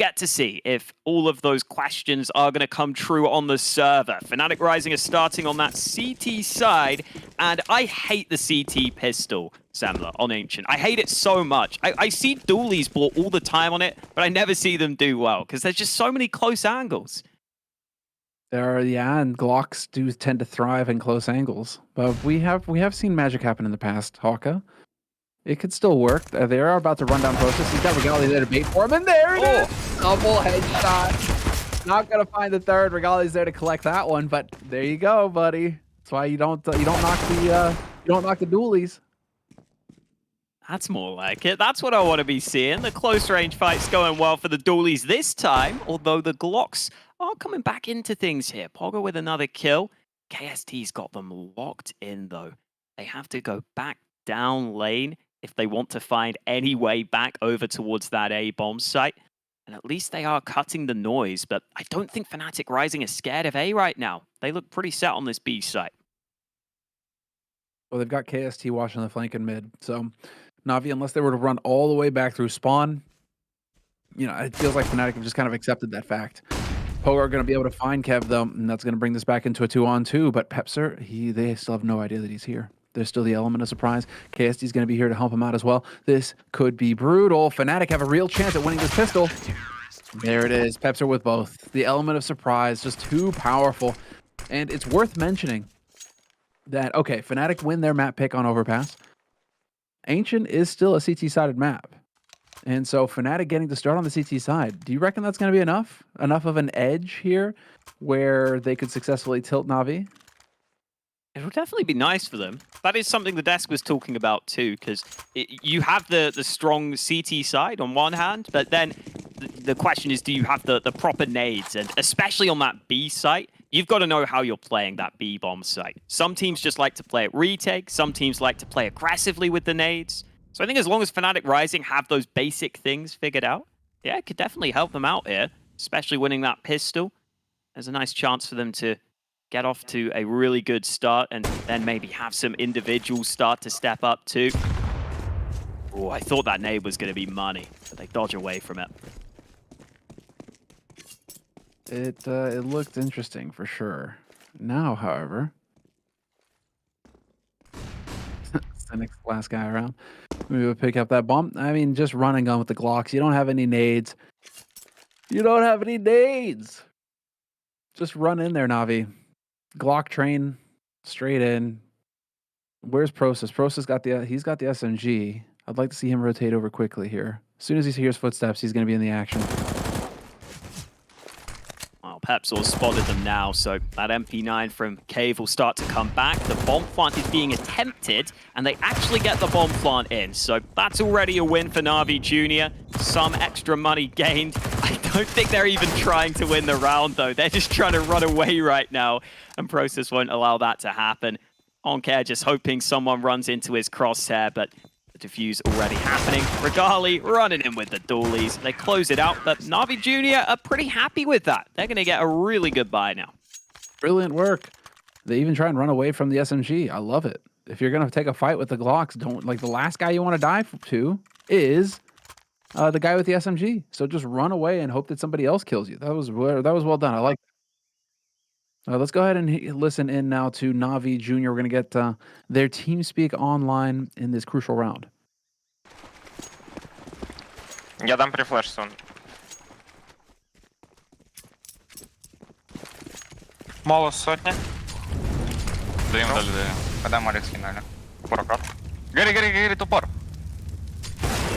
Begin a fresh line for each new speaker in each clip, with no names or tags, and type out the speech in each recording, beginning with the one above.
get to see if all of those questions are going to come true on the server. Fnatic Rising is starting on that CT side, and I hate the CT pistol, Semler, on Ancient. I hate it so much. I see dualies bought all the time on it, but I never see them do well, because there's just so many close angles.
There are, yeah, and Glocks do tend to thrive in close angles. But we have seen magic happen in the past, Hawka. It could still work. They are about to run down Process. He's got Regali there to bait for him, and there it is! Double headshot. Not gonna find the third. Regali's there to collect that one, but there you go, buddy. That's why you don't knock the dualies.
That's more like it. That's what I want to be seeing. The close range fight's going well for the dualies this time, although the Glocks are coming back into things here. Pogo with another kill. KST's got them locked in, though. They have to go back down lane if they want to find any way back over towards that A-bomb site. And at least they are cutting the noise, but I don't think Fnatic Rising is scared of A right now. They look pretty set on this B site.
Well, they've got KST watching the flank and mid, so NaVi, unless they were to run all the way back through spawn, you know, it feels like Fnatic have just kind of accepted that fact. Pogo are going to be able to find Kev, though, and that's going to bring this back into a 2-on-2, but Pepser, they still have no idea that he's here. There's still the element of surprise. KST is going to be here to help him out as well. This could be brutal. Fnatic have a real chance at winning this pistol. There it is. Pepser with both. The element of surprise, just too powerful. And it's worth mentioning that, okay, Fnatic win their map pick on Overpass. Ancient is still a CT-sided map. And so Fnatic getting to start on the CT side, do you reckon that's going to be enough? Enough of an edge here where they could successfully tilt Navi?
It would definitely be nice for them. That is something the desk was talking about too, because you have the strong CT side on one hand, but then the question is, do you have the proper nades? And especially on that B site, you've got to know how you're playing that B bomb site. Some teams just like to play it retake. Some teams like to play aggressively with the nades. So I think as long as Fnatic Rising have those basic things figured out, yeah, it could definitely help them out here, especially winning that pistol. There's a nice chance for them to get off to a really good start and then maybe have some individuals start to step up too. Oh, I thought that nade was going to be money, but they dodge away from it.
It looked interesting for sure. Now, however, Cynic's the last guy around. Maybe we'll pick up that bomb. I mean, just run and gun with the Glocks. You don't have any nades. You don't have any nades. Just run in there, Navi. Glock train straight in. Where's Process? Process he's got the SMG. I'd like to see him rotate over quickly here. As soon as he hears footsteps, he's going to be in the action.
Well, Pepsor spotted them now, so that MP9 from Cave will start to come back. The bomb plant is being attempted, and they actually get the bomb plant in. So that's already a win for NaVi Jr. Some extra money gained. I don't think they're even trying to win the round, though. They're just trying to run away right now, and Process won't allow that to happen. Onkare just hoping someone runs into his crosshair, but the defuse already happening. Regali running in with the dualies. They close it out, but NaVi Jr. are pretty happy with that. They're going to get a really good buy now.
Brilliant work. They even try and run away from the SMG. I love it. If you're going to take a fight with the Glocks, don't, like, the last guy you want to die to is the guy with the SMG. So just run away and hope that somebody else kills you. That was well done. I like that. Let's go ahead and listen in now to NaVi Jr. We're going to get their TeamSpeak online in this crucial round.
Я дам префлеш сон.
Моuz сотня.
Даем дали, даем. Когда Марик финально. Упор, аккорд. Гори, тупор.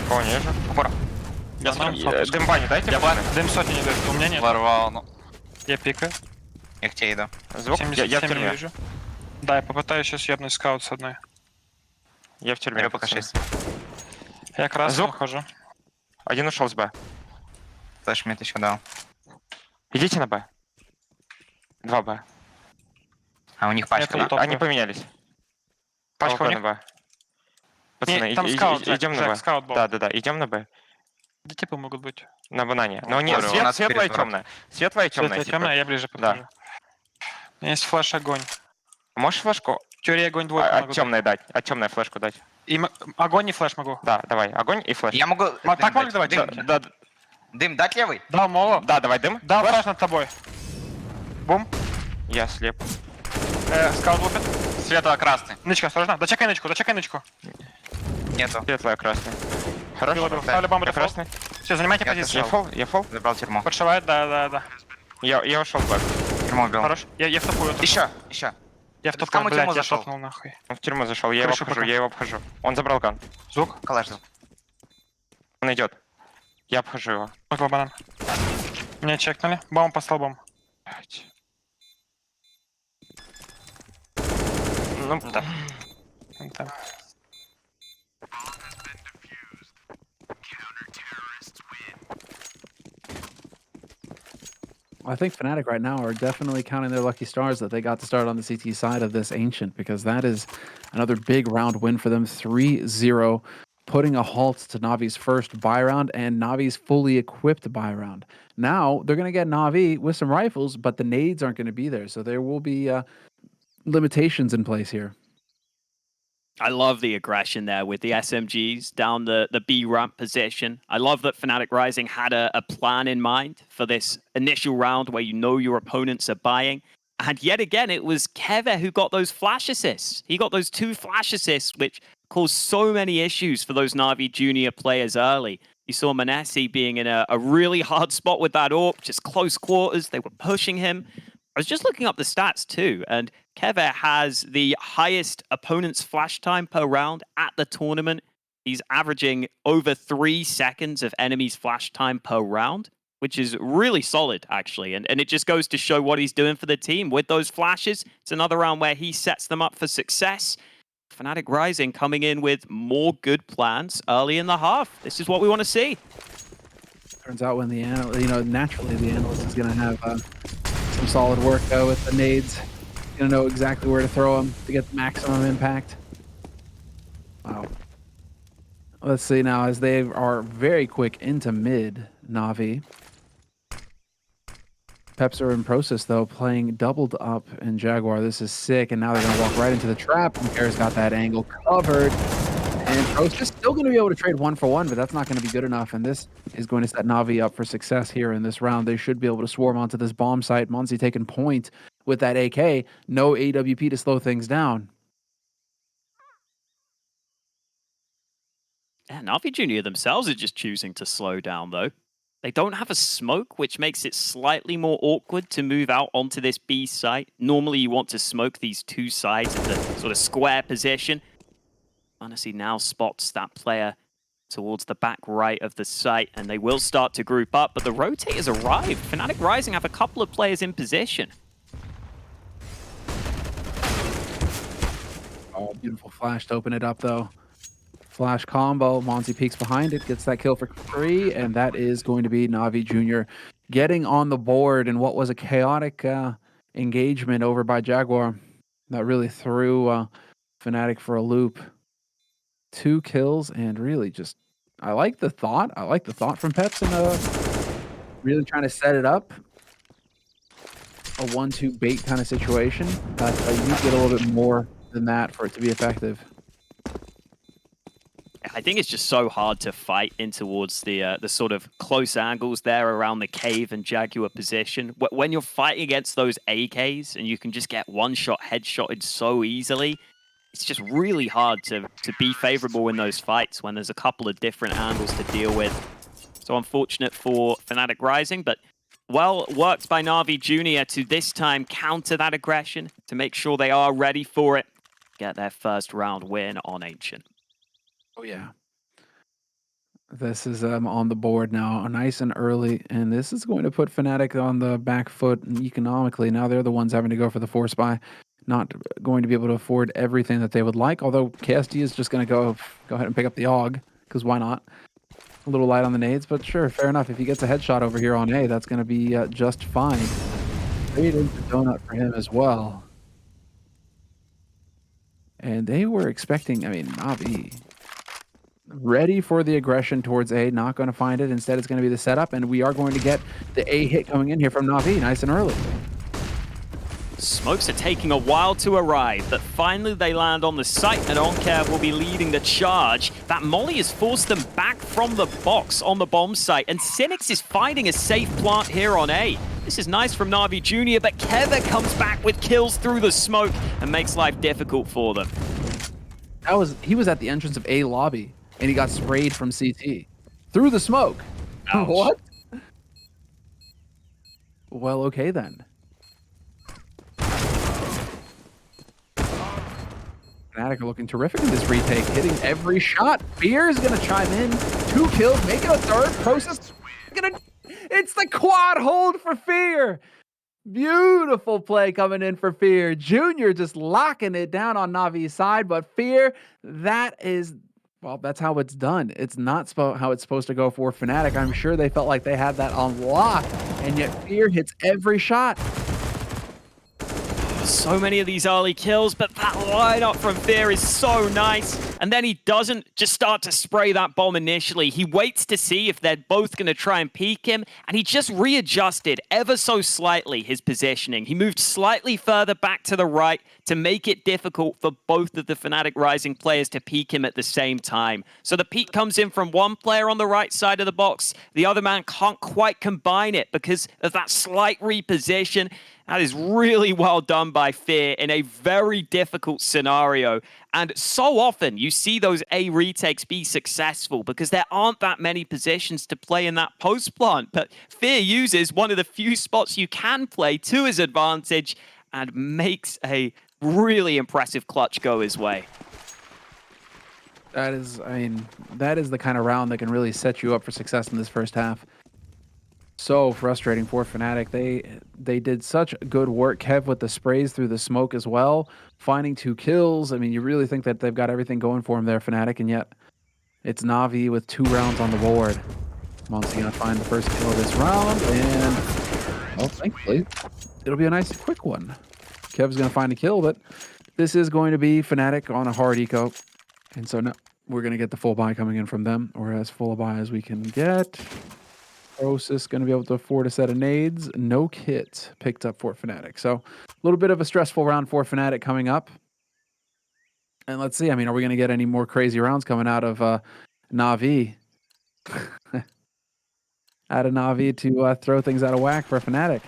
Кого ниже? Упор. Дым бани дайте.
Дым сотни не дает. У меня нет.
Ворвал, ну.
Я пикаю.
Я к тебе иду. Звук? Я в тюрьме.
Вижу. Да, я попытаюсь сейчас ебнуть скаут с одной.
Я в тюрьме. Пока 6.
Я к раз
Звук?
ухожу.
Один ушел с Б. Флэш мне еще дал. Идите на Б. 2 Б. А у них пачка. Они поменялись. Пачка на Б. Пацаны, идем на Б. Да, идем на Б.
Да типы могут быть.
На банане. Но нет, светлая и темная. Светлая и темная.
Светлая и темная, я ближе подхожу. У меня есть флеш огонь.
Можешь флешку?
В теории огонь двойку могу
темной дать. От темной флешку дать.
И огонь и флеш могу.
Да, давай. Огонь и флеш.
Я могу...
Так могу давать?
Да. Дым, дать левый?
Дал моло.
Да, давай дым.
Дал флеш над тобой. Бум.
Я слеп.
Скаут лупит.
Светло-красный.
Нычка, осторожно. Дочекай нычку, дочекай нычку.
Нету.
Светлая, красная.
Хорошо,
Хорошо.
ставлю бомбу
Я
дефолт.
красный.
Все, занимайте
Я
позицию.
Я фол. Забрал тюрьму.
Подшивает, да.
Я ушел в бэк.
Тюрьму убил.
Хорош. Я в тупую.
Еще.
Я в
Кому
тупую, блядь,
тюрьму
я
зашел?
шотнул нахуй.
Он в тюрьму зашел, я его
Крышу
обхожу,
пока.
я его обхожу. Он забрал ган.
Звук.
Калаш.
Он идет. Я обхожу его.
Около банан. Меня чекнули. Бомб по столбам.
Блядь. Ну, да.
Там.
I think Fnatic right now are definitely counting their lucky stars that they got to start on the CT side of this Ancient, because that is another big round win for them. 3-0, putting a halt to Navi's first buy round and Navi's fully equipped buy round. Now they're going to get Navi with some rifles, but the nades aren't going to be there. So there will be limitations in place here.
I love the aggression there with the SMGs down the B ramp position. I love that Fnatic Rising had a plan in mind for this initial round where you know your opponents are buying. And yet again, it was Keve who got those flash assists. He got those 2 flash assists, which caused so many issues for those NaVi junior players early. You saw Manesi being in a really hard spot with that AWP, just close quarters. They were pushing him. I was just looking up the stats too, and Keve has the highest opponent's flash time per round at the tournament. He's averaging over 3 seconds of enemies' flash time per round, which is really solid, actually. And it just goes to show what he's doing for the team with those flashes. It's another round where he sets them up for success. Fnatic Rising coming in with more good plans early in the half. This is what we want to see.
Turns out when the analyst, naturally the analyst is going to have some solid work with the nades. Going to know exactly where to throw them to get the maximum impact. Wow. Let's see now, as they are very quick into mid, Navi. Peps are in process, though, playing doubled up in Jaguar. This is sick, and now they're going to walk right into the trap. And Kara's got that angle covered. And Process still going to be able to trade 1-for-1, but that's not going to be good enough. And this is going to set Navi up for success here in this round. They should be able to swarm onto this bomb site. Monzi taking point with that AK. No AWP to slow things down.
Yeah, Navi Junior themselves are just choosing to slow down, though. They don't have a smoke, which makes it slightly more awkward to move out onto this B site. Normally, you want to smoke these 2 sides of the sort of square position. Fantasy now spots that player towards the back right of the site, and they will start to group up, but the rotators arrived. Fnatic Rising have a couple of players in position.
Oh, beautiful flash to open it up, though. Flash combo. Monzi peeks behind it, gets that kill for free, and that is going to be Navi Jr. getting on the board in what was a chaotic engagement over by Jaguar. That really threw Fnatic for a loop. 2 kills, and really just, I like the thought. I like the thought from Peps and really trying to set it up. A 1-2 bait kind of situation, but you need to get a little bit more than that for it to be effective.
I think it's just so hard to fight in towards the sort of close angles there around the cave and Jaguar position. When you're fighting against those AKs and you can just get one-shot headshotted so easily, it's just really hard to be favorable in those fights when there's a couple of different angles to deal with. So unfortunate for Fnatic Rising, but well worked by NaVi Jr. to this time counter that aggression, to make sure they are ready for it, get their first round win on Ancient.
Oh, yeah. This is on the board now, nice and early, and this is going to put Fnatic on the back foot economically. Now they're the ones having to go for the force buy, not going to be able to afford everything that they would like, although KSD is just going to go ahead and pick up the AUG, because why not? A little light on the nades, but sure, fair enough. If he gets a headshot over here on A, that's going to be just fine. Straight into donut for him as well. And they were expecting, I mean, Navi ready for the aggression towards A, not going to find it. Instead, it's going to be the setup, and we are going to get the A hit coming in here from NaVi, nice and early.
Smokes are taking a while to arrive, but finally they land on the site, and Onkev will be leading the charge. That molly has forced them back from the box on the bomb site, and Cynics is finding a safe plant here on A. This is nice from NaVi Jr., but Keva comes back with kills through the smoke and makes life difficult for them.
He was at the entrance of A lobby, and he got sprayed from CT. Through the smoke.
Ouch.
What? Well, okay then. Fnatic are looking terrific in this retake, hitting every shot. Fear is going to chime in. 2 kills, making a third. Process it's the quad hold for Fear. Beautiful play coming in for Fear. Junior just locking it down on Navi's side, but Fear, well, that's how it's done. It's not how it's supposed to go for Fnatic. I'm sure they felt like they had that on lock, and yet Fear hits every shot.
So many of these early kills, but that lineup from Fear is so nice. And then he doesn't just start to spray that bomb initially. He waits to see if they're both going to try and peek him, and he just readjusted ever so slightly his positioning. He moved slightly further back to the right to make it difficult for both of the Fnatic Rising players to peek him at the same time. So the peek comes in from one player on the right side of the box. The other man can't quite combine it because of that slight reposition. That is really well done by Fear in a very difficult scenario. And so often you see those A retakes be successful because there aren't that many positions to play in that post plant. But Fear uses one of the few spots you can play to his advantage and makes a really impressive clutch go his way.
That is the kind of round that can really set you up for success in this first half. So frustrating for Fnatic. They did such good work. Kev with the sprays through the smoke as well, finding 2 kills. I mean, you really think that they've got everything going for him there, Fnatic, and yet it's NaVi with 2 rounds on the board. mouz gonna find the first kill of this round, and well, thankfully, it'll be a nice quick one. Kev's gonna find a kill, but this is going to be Fnatic on a hard eco, and so now we're gonna get the full buy coming in from them, or as full a buy as we can get. Process going to be able to afford a set of nades. No kit picked up for Fnatic. So a little bit of a stressful round for Fnatic coming up. And let's see. I mean, are we going to get any more crazy rounds coming out of NaVi? Out of NaVi to throw things out of whack for Fnatic.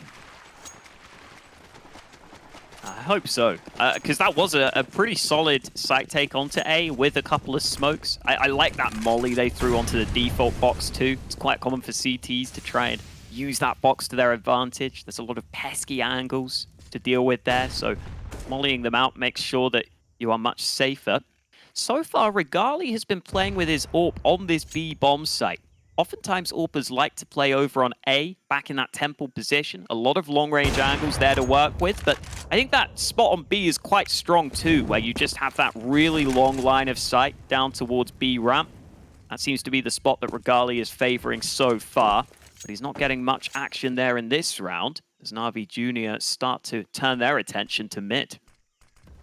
I hope so, because that was a pretty solid site take onto A with a couple of smokes. I like that molly they threw onto the default box too. It's quite common for CTs to try and use that box to their advantage. There's a lot of pesky angles to deal with there, so mollying them out makes sure that you are much safer. So far, Regali has been playing with his AWP on this B bomb site. Oftentimes, AWPers like to play over on A, back in that temple position. A lot of long-range angles there to work with, but I think that spot on B is quite strong too, where you just have that really long line of sight down towards B ramp. That seems to be the spot that Regali is favoring so far, but he's not getting much action there in this round, as NaVi Jr. start to turn their attention to mid.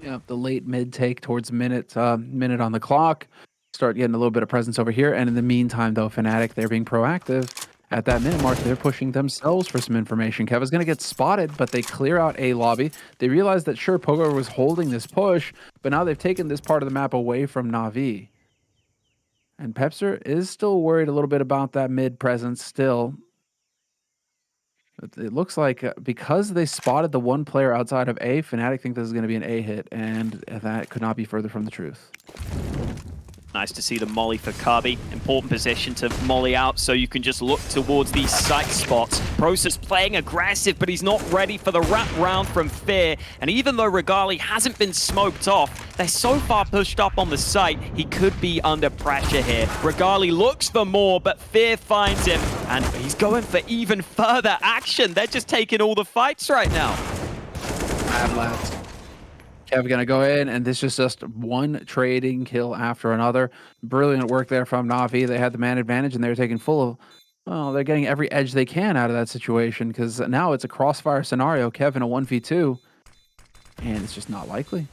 Yeah, the late mid take towards minute on the clock. Start getting a little bit of presence over here. And in the meantime, though, Fnatic, they're being proactive. At that minute mark, they're pushing themselves for some information. Keva's going to get spotted, but they clear out A lobby. They realize that, sure, Pogo was holding this push, but now they've taken this part of the map away from NaVi. And Pepster is still worried a little bit about that mid presence still. But it looks like because they spotted the one player outside of A, Fnatic think this is going to be an A hit, and that could not be further from the truth.
Nice to see the molly for Kabi. Important position to molly out so you can just look towards these sight spots. Process playing aggressive, but he's not ready for the wrap round from Fear. And even though Regali hasn't been smoked off, they're so far pushed up on the site, he could be under pressure here. Regali looks for more, but Fear finds him, and he's going for even further action. They're just taking all the fights right now.
Bad lads. Kev gonna go in, and this is just one trading kill after another. Brilliant work there from NaVi. They had the man advantage, and they were taking full of, well, they're getting every edge they can out of that situation, because now it's a crossfire scenario. Kev in a 1v2, and it's just not likely.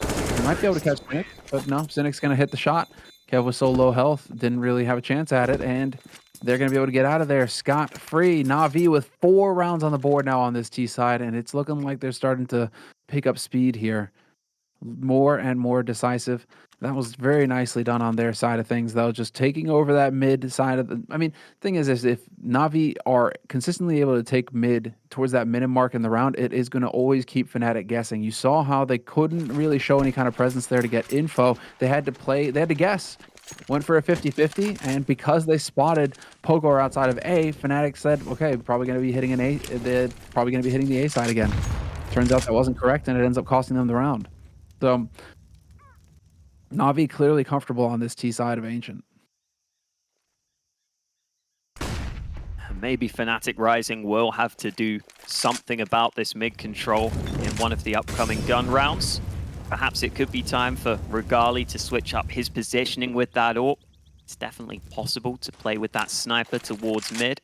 They might be able to catch Cynic, but no, Cynic's gonna hit the shot. Kev was so low health, didn't really have a chance at it, and they're going to be able to get out of there scot-free. NaVi with 4 rounds on the board now on this T side, and it's looking like they're starting to pick up speed here. More and more decisive. That was very nicely done on their side of things, though, just taking over that mid side of the... I mean, thing is if NaVi are consistently able to take mid towards that minute mark in the round, it is going to always keep Fnatic guessing. You saw how they couldn't really show any kind of presence there to get info. They had to guess. Went for a 50-50, and because they spotted Pogor outside of A, Fnatic said, okay, probably going to be hitting an A. They're probably going to be hitting the A side again. Turns out that wasn't correct, and it ends up costing them the round. So, NaVi clearly comfortable on this T side of Ancient.
Maybe Fnatic Rising will have to do something about this mid control in one of the upcoming gun rounds. Perhaps it could be time for Regali to switch up his positioning with that AWP. It's definitely possible to play with that sniper towards mid.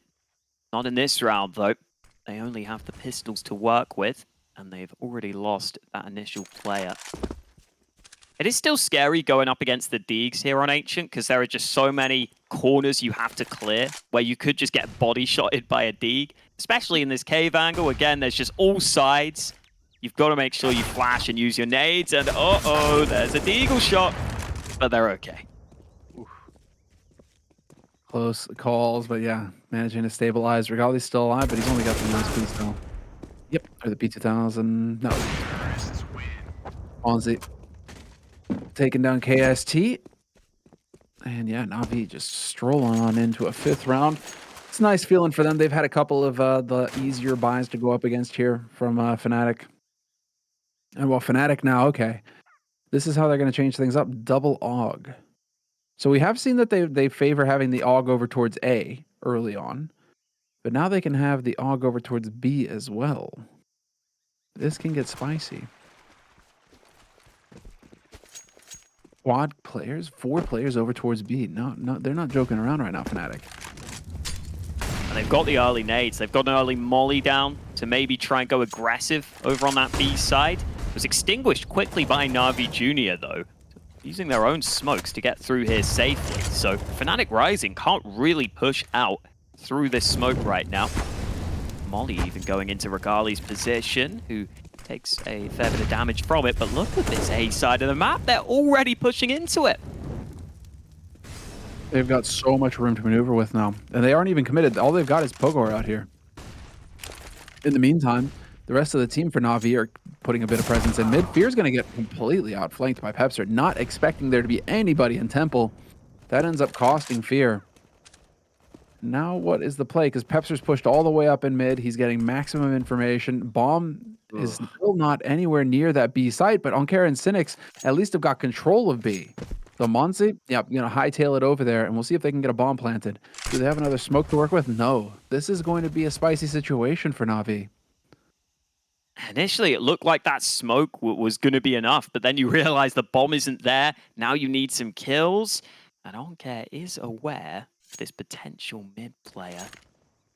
Not in this round, though. They only have the pistols to work with, and they've already lost that initial player. It is still scary going up against the Deegs here on Ancient, because there are just so many corners you have to clear, where you could just get body shotted by a Deeg, especially in this cave angle. Again, there's just all sides. You've got to make sure you flash and use your nades, and uh-oh, there's a Deagle shot, but they're okay.
Oof. Close calls, but yeah, managing to stabilize. Regali's still alive, but he's only got the USP still. Yep, or the P2000. No. Fonzie. Taking down KST. And yeah, NaVi just strolling on into a 5th round. It's a nice feeling for them. They've had a couple of the easier buys to go up against here from Fnatic. And well, Fnatic now, okay. This is how they're going to change things up. Double AUG. So we have seen that they favor having the AUG over towards A early on. But now they can have the AUG over towards B as well. This can get spicy. Quad players, 4 players over towards B. No, they're not joking around right now, Fnatic.
And they've got the early nades. They've got an early molly down to maybe try and go aggressive over on that B side. It was extinguished quickly by NaVi Jr. though, using their own smokes to get through here safely. So Fnatic Rising can't really push out through this smoke right now. Molly even going into Regali's position, who takes a fair bit of damage from it, but look at this A side of the map. They're already pushing into it.
They've got so much room to maneuver with now, and they aren't even committed. All they've got is Pogor out here. In the meantime, the rest of the team for NaVi are putting a bit of presence in mid. Fear's going to get completely outflanked by Pepster, not expecting there to be anybody in Temple. That ends up costing Fear. Now what is the play? Because Pepster's pushed all the way up in mid. He's getting maximum information. Bomb is still not anywhere near that B site, but Onkara and Cynics at least have got control of B. So Monsi, yep, going to hightail it over there, and we'll see if they can get a bomb planted. Do they have another smoke to work with? No. This is going to be a spicy situation for NaVi.
Initially, it looked like that smoke was going to be enough, but then you realize the bomb isn't there. Now you need some kills. And Onkar is aware of this potential mid player.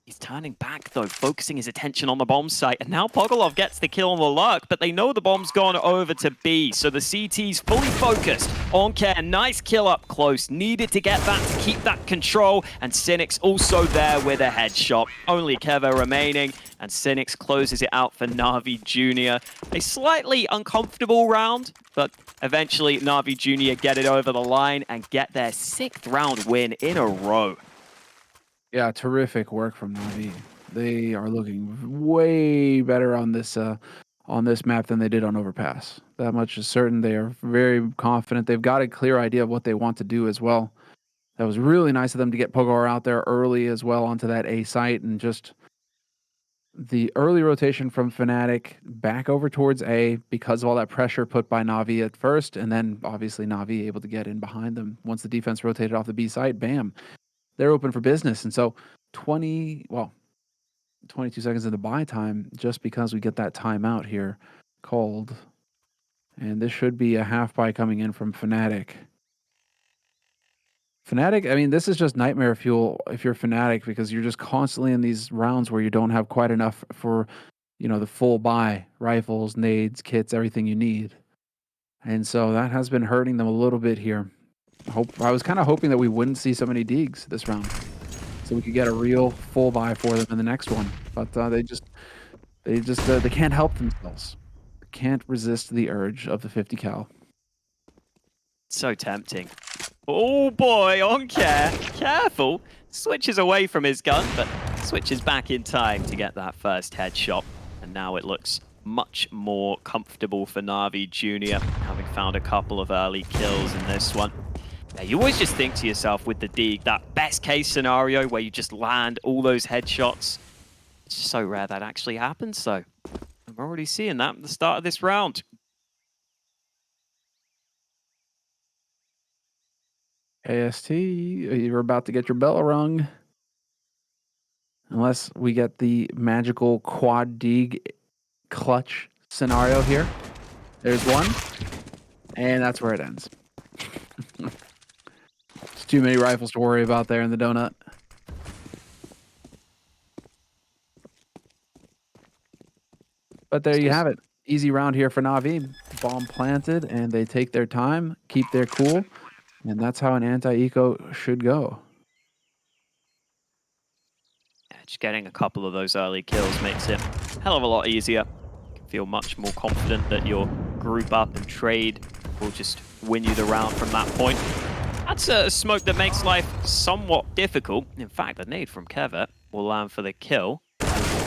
He's turning back, though, focusing his attention on the bomb site. And now Pogolov gets the kill on the lurk, but they know the bomb's gone over to B. So the CT's fully focused. Onkar, nice kill up close. Needed to get that to keep that control. And Cynics also there with a headshot. Only Keva remaining. And Cynics closes it out for NaVi Jr. A slightly uncomfortable round, but eventually NaVi Jr. get it over the line and get their 6th round win in a row.
Yeah, terrific work from NaVi. They are looking way better on this map than they did on Overpass. That much is certain. They are very confident. They've got a clear idea of what they want to do as well. That was really nice of them to get Pogor out there early as well onto that A site, and just the early rotation from Fnatic back over towards A because of all that pressure put by NaVi at first, and then obviously NaVi able to get in behind them. Once the defense rotated off the B site, bam, they're open for business. And so 22 seconds into buy time, just because we get that timeout here called. And this should be a half buy coming in from Fnatic. Fnatic, I mean, this is just nightmare fuel if you're Fnatic, because you're just constantly in these rounds where you don't have quite enough for, you know, the full buy, rifles, nades, kits, everything you need. And so that has been hurting them a little bit here. I was kind of hoping that we wouldn't see so many Deegs this round. so we could get a real full buy for them in the next one. But they can't help themselves. Can't resist the urge of the 50 cal.
So tempting. Oh boy, on care. Careful. Switches away from his gun, but switches back in time to get that first headshot. And now it looks much more comfortable for NaVi Jr., having found a couple of early kills in this one. Yeah, you always just think to yourself with the Deeg, that best case scenario where you just land all those headshots. It's just so rare that actually happens, so I'm already seeing that at the start of this round.
AST, you're about to get your bell rung. Unless we get the magical quad Deeg clutch scenario here. There's one. And that's where it ends. There's too many rifles to worry about there in the donut. But there you have it. Easy round here for NaVi. Bomb planted, and they take their time, keep their cool. And that's how an anti-eco should go.
Just getting a couple of those early kills makes it a hell of a lot easier. You can feel much more confident that your group up and trade will just win you the round from that point. That's a smoke that makes life somewhat difficult. In fact, the nade from Kevert will land for the kill.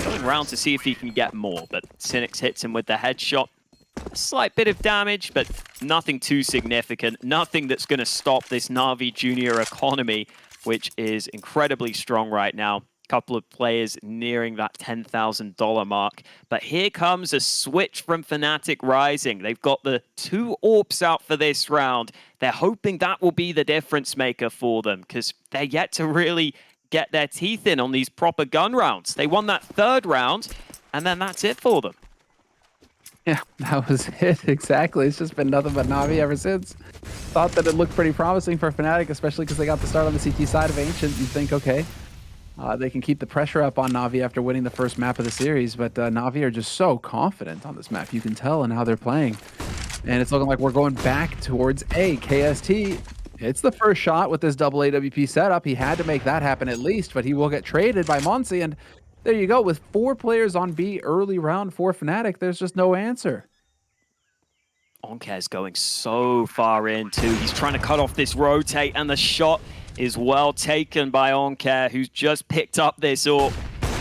Going around to see if he can get more, but Cynics hits him with the headshot. A slight bit of damage, but nothing too significant. Nothing that's going to stop this NaVi Jr. economy, which is incredibly strong right now. Couple of players nearing that $10,000 mark. But here comes a switch from Fnatic Rising. They've got the 2 AWPs out for this round. They're hoping that will be the difference maker for them, because they're yet to really get their teeth in on these proper gun rounds. They won that 3rd round, and then that's it for them.
Yeah, that was it. Exactly. It's just been nothing but NaVi ever since. Thought that it looked pretty promising for Fnatic, especially because they got the start on the CT side of Ancient. You think, okay, they can keep the pressure up on NaVi after winning the first map of the series, but NaVi are just so confident on this map. You can tell in how they're playing. And it's looking like we're going back towards A. KST, it's the first shot with this double AWP setup. He had to make that happen at least, but he will get traded by mounz, and there you go. With 4 players on B early round for Fnatic, there's just no answer.
Oncare's going so far in too. He's trying to cut off this rotate, and the shot is well taken by Oncare, who's just picked up this AWP.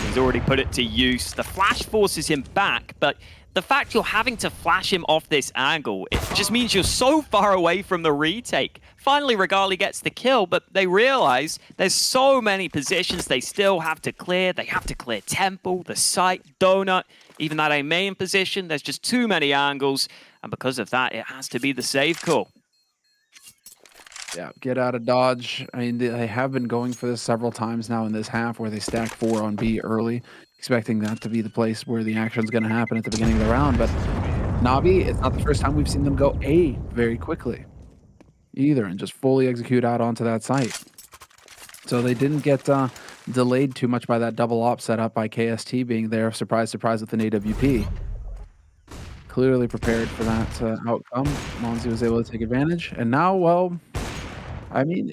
He's already put it to use. The flash forces him back, but the fact you're having to flash him off this angle, it just means you're so far away from the retake. Finally, Regali gets the kill, but they realize there's so many positions they still have to clear. They have to clear Temple, the site, Donut, even that A main position. There's just too many angles, and because of that, it has to be the save call.
Yeah, get out of dodge. I mean, they have been going for this several times now in this half where they stack 4 on B early, expecting that to be the place where the action's going to happen at the beginning of the round. But NaVi, it's not the first time we've seen them go A very quickly either and just fully execute out onto that site. So they didn't get delayed too much by that double op setup by KST being there. Surprise, surprise with an AWP. Clearly prepared for that outcome. mounz was able to take advantage. And now, well, I mean,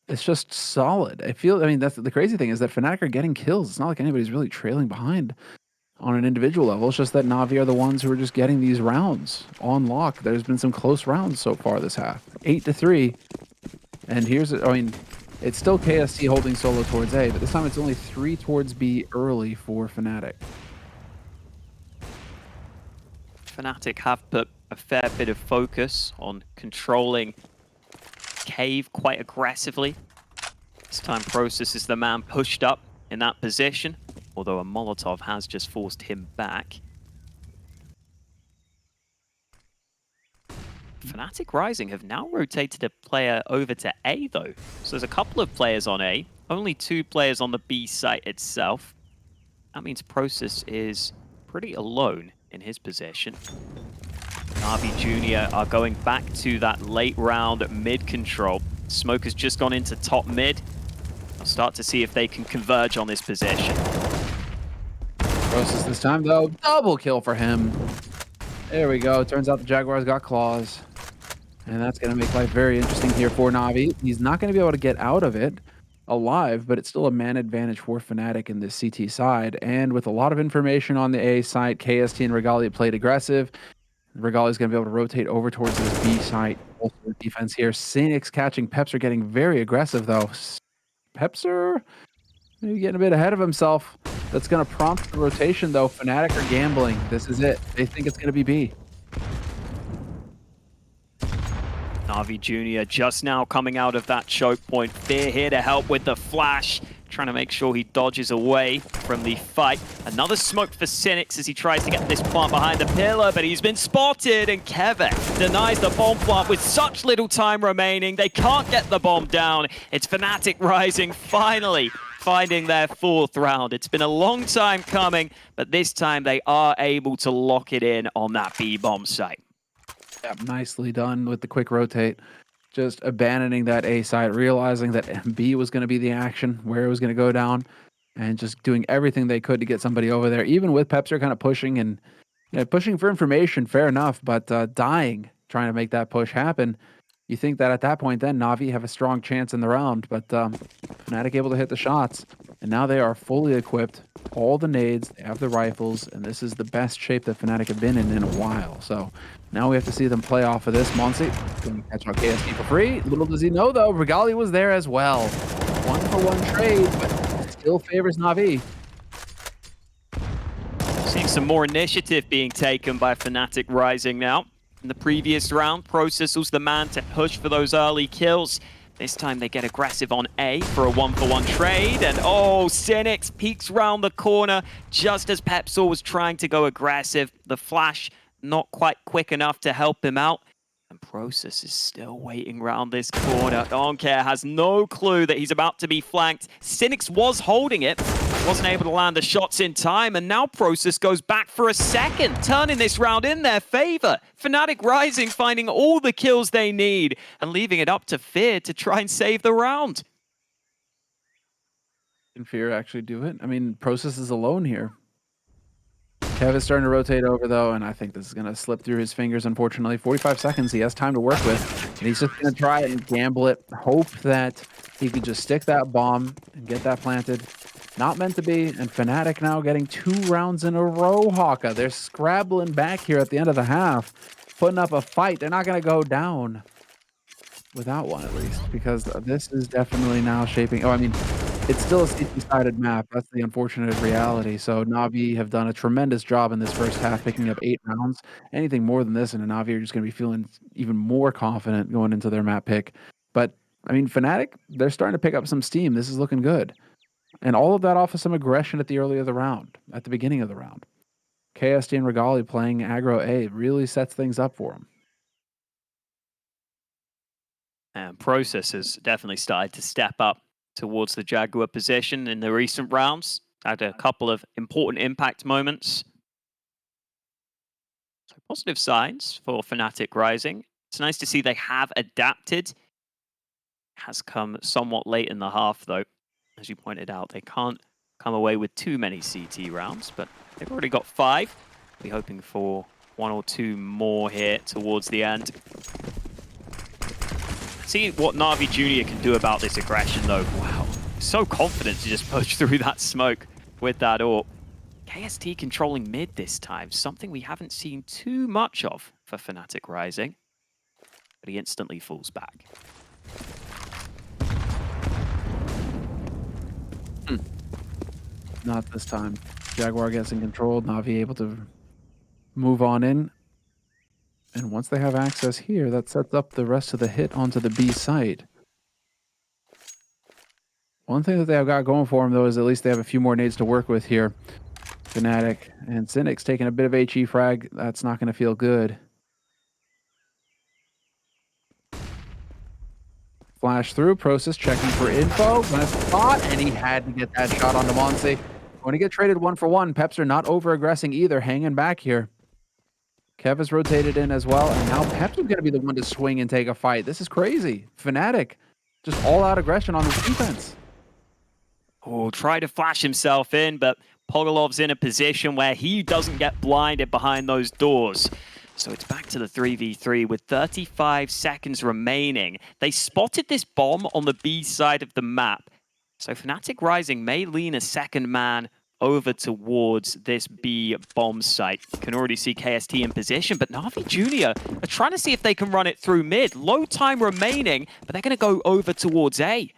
it's just solid. I mean, that's the crazy thing is that Fnatic are getting kills. It's not like anybody's really trailing behind on an individual level. It's just that NaVi are the ones who are just getting these rounds on lock. There's been some close rounds so far this half. 8-3. And I mean, it's still KST holding solo towards A, but this time it's only 3 towards B early for Fnatic.
Fnatic have put a fair bit of focus on controlling Cave quite aggressively. This time Process is the man pushed up in that position, although a Molotov has just forced him back. Fnatic Rising have now rotated a player over to A though. So there's a couple of players on A, only 2 players on the B site itself. That means Process is pretty alone in his position. NaVi Jr. are going back to that late round mid control. Smoke has just gone into top mid. I'll start to see if they can converge on this position.
Process this time though, double kill for him. There we go. Turns out the Jaguars got claws. And that's going to make life very interesting here for NaVi. He's not going to be able to get out of it. alive, but it's still a man advantage for Fnatic in this CT side. And with a lot of information on the A side, KST and Regalia played aggressive. Regalia is going to be able to rotate over towards this B side. Also defense here. Phoenix catching Pepser, getting very aggressive though. Pepser maybe getting a bit ahead of himself. That's going to prompt the rotation though. Fnatic are gambling. This is it. They think it's going to be B.
NaVi Jr. just now coming out of that choke point. Fear here to help with the flash, trying to make sure he dodges away from the fight. Another smoke for Cynics as he tries to get this plant behind the pillar, but he's been spotted, and Kevin denies the bomb plant with such little time remaining. They can't get the bomb down. It's Fnatic Rising finally finding their 4th round. It's been a long time coming, but this time they are able to lock it in on that B bomb site.
Yeah, nicely done with the quick rotate. Just abandoning that A side, realizing that B was going to be the action, where it was going to go down, and just doing everything they could to get somebody over there. Even with Pepser kind of pushing and pushing for information, fair enough, but dying, trying to make that push happen. You think that at that point then NaVi have a strong chance in the round, but Fnatic able to hit the shots, and now they are fully equipped. All the nades, they have the rifles, and this is the best shape that Fnatic have been in a while. So now we have to see them play off of this. mouz going to catch out KST for free. Little does he know though, Regalia was there as well. 1-for-1 trade, but still favors NaVi.
Seeing some more initiative being taken by Fnatic Rising now. In the previous round, Process was the man to push for those early kills. This time they get aggressive on A for a 1-for-1 trade, and oh, Cynics peeks round the corner just as Pepsor was trying to go aggressive. The flash not quite quick enough to help him out, and Process is still waiting round this corner. Donkare has no clue that he's about to be flanked. Cynics was holding it, wasn't able to land the shots in time, and now Process goes back for a second, turning this round in their favor. Fnatic Rising finding all the kills they need and leaving it up to Fear to try and save the round.
Can Fear actually do it? I mean, Process is alone here. Kev is starting to rotate over though, and I think this is going to slip through his fingers, unfortunately. 45 seconds, he has time to work with, and he's just going to try and gamble it, hope that he could just stick that bomb and get that planted. Not meant to be, and Fnatic now getting 2 rounds in a row, Hawka. They're scrabbling back here at the end of the half, putting up a fight. They're not going to go down without one, at least, because this is definitely now shaping... Oh, I mean, it's still a CT-sided map. That's the unfortunate reality. So NaVi have done a tremendous job in this first half, picking up 8 rounds. Anything more than this, and NaVi are just going to be feeling even more confident going into their map pick. But, I mean, Fnatic, they're starting to pick up some steam. This is looking good. And all of that off of some aggression at the early of the round, at the beginning of the round. KST and Regalia playing aggro A really sets things up for them.
And Process has definitely started to step up towards the Jaguar position in the recent rounds. Had a couple of important impact moments. So positive signs for Fnatic Rising. It's nice to see they have adapted. Has come somewhat late in the half though. As you pointed out, they can't come away with too many CT rounds, but they've already got 5. We're hoping for 1 or 2 more here towards the end. See what NaVi Jr. can do about this aggression, though. Wow, so confident to just push through that smoke with that AWP. KST controlling mid this time, something we haven't seen too much of for Fnatic Rising. But he instantly falls back.
Not this time. Jaguar gets in control. NaVi able to move on in. And once they have access here, that sets up the rest of the hit onto the B site. One thing that they have got going for them, though, is at least they have a few more nades to work with here. Fnatic and Cynic's taking a bit of HE frag. That's not going to feel good. Flash through. Process checking for info. Last spot, and he had to get that shot onto mouz. Going to get traded 1-for-1. Pepser not over-aggressing either, hanging back here. Kev has rotated in as well, and now Pep's going to be the one to swing and take a fight. This is crazy. Fnatic, just all-out aggression on this defense.
Oh, try to flash himself in, but Pogolov's in a position where he doesn't get blinded behind those doors. So it's back to the 3v3 with 35 seconds remaining. They spotted this bomb on the B side of the map. So Fnatic Rising may lean a second man over towards this B bomb site. You can already see KST in position, but NaVi Jr. are trying to see if they can run it through mid. Low time remaining, but they're going to go over towards A.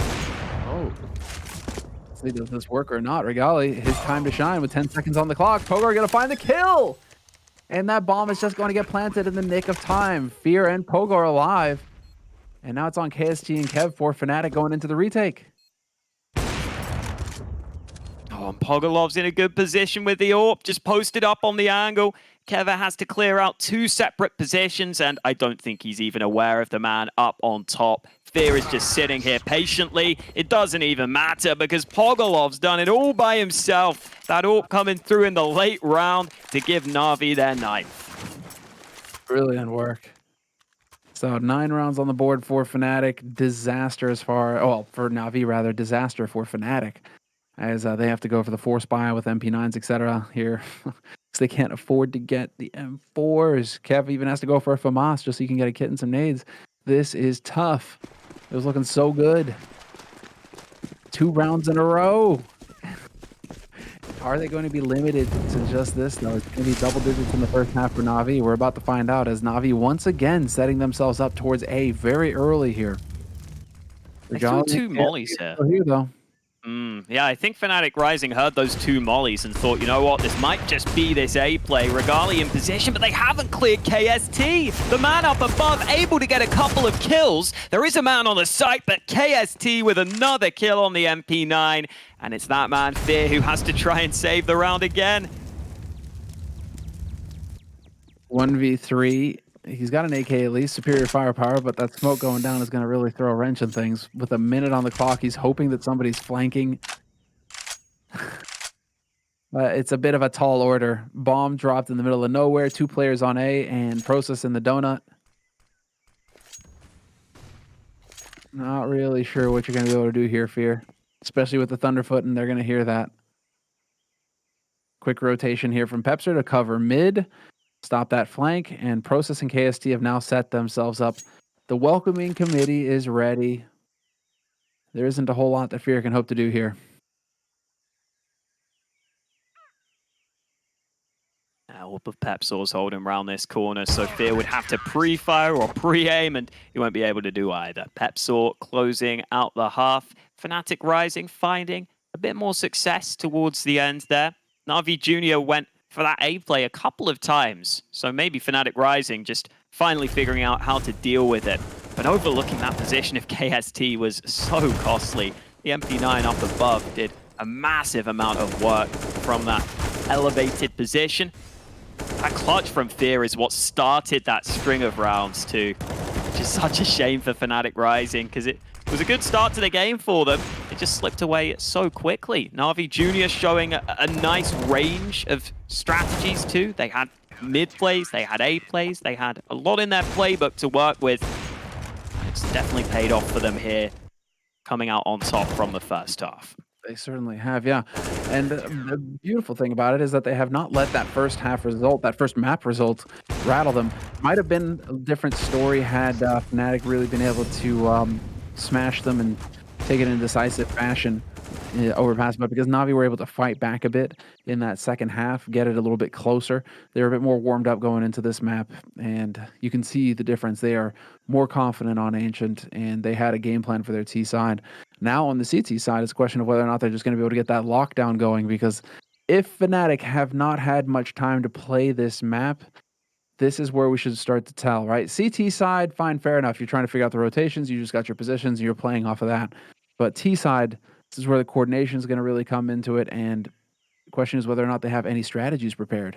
Oh. See, does this work or not? Regali, his time to shine with 10 seconds on the clock. Pogar going to find the kill! And that bomb is just going to get planted in the nick of time. Fear and Pogar alive. And now it's on KST and Kev for Fnatic going into the retake.
Oh, and Pogolov's in a good position with the AWP, just posted up on the angle. Keva has to clear out 2 separate positions, and I don't think he's even aware of the man up on top. Fear is just sitting here patiently. It doesn't even matter because Pogolov's done it all by himself. That AWP coming through in the late round to give NaVi their ninth.
Brilliant work. So 9 rounds on the board for Fnatic. Disaster as far, well, for NaVi rather, disaster for Fnatic. As they have to go for the force buy with MP9s, etc. here. Because they can't afford to get the M4s. Kev even has to go for a FAMAS just so he can get a kit and some nades. This is tough. It was looking so good. 2 rounds in a row. Are they going to be limited to just this, though? It's going to be double digits in the first half for NaVi. We're about to find out as NaVi once again setting themselves up towards A very early here.
They threw 2 mollies here.
Here, though.
Yeah, I think Fnatic Rising heard those 2 mollies and thought, you know what, this might just be this A play. Regali in position, but they haven't cleared KST. The man up above able to get a couple of kills. There is a man on the site, but KST with another kill on the MP9. And it's that man, Fear, who has to try and save the round again.
1v3. He's got an AK at least, superior firepower, but that smoke going down is going to really throw a wrench in things. With a minute on the clock, he's hoping that somebody's flanking. It's a bit of a tall order. Bomb dropped in the middle of nowhere, 2 players on A, and Process in the donut. Not really sure what you're going to be able to do here, Fear. Especially with the Thunderfoot, and they're going to hear that. Quick rotation here from Pepser to cover mid. Stop that flank, and Process and KST have now set themselves up. The welcoming committee is ready. There isn't a whole lot that Fear can hope to do here.
Whoop of Pepsor's holding around this corner, so Fear would have to pre-fire or pre-aim, and he won't be able to do either. Pepsor closing out the half. Fnatic Rising finding a bit more success towards the end there. NaVi Jr. went for that A play a couple of times, so maybe Fnatic Rising just finally figuring out how to deal with it. But overlooking that position of KST was so costly. The MP9 up above did a massive amount of work from that elevated position. That clutch from Fear is what started that string of rounds too, which is such a shame for Fnatic Rising because it was a good start to the game for them. It just slipped away so quickly. NaVi Jr. showing a nice range of strategies too. They had mid plays, they had A plays, they had a lot in their playbook to work with. It's definitely paid off for them here, coming out on top from the first half.
They certainly have, yeah. And the beautiful thing about it is that they have not let that first half result, that first map result, rattle them. Might have been a different story had Fnatic really been able to smash them and take it in a decisive fashion over past, but because NaVi were able to fight back a bit in that second half, get it a little bit closer. They were a bit more warmed up going into this map, and you can see the difference. They are more confident on Ancient, and they had a game plan for their T side. Now on the CT side, it's a question of whether or not they're just going to be able to get that lockdown going, because if Fnatic have not had much time to play this map, this is where we should start to tell, right? CT side, fine, fair enough. You're trying to figure out the rotations, you just got your positions, and you're playing off of that. But T side, this is where the coordination is going to really come into it, and the question is whether or not they have any strategies prepared.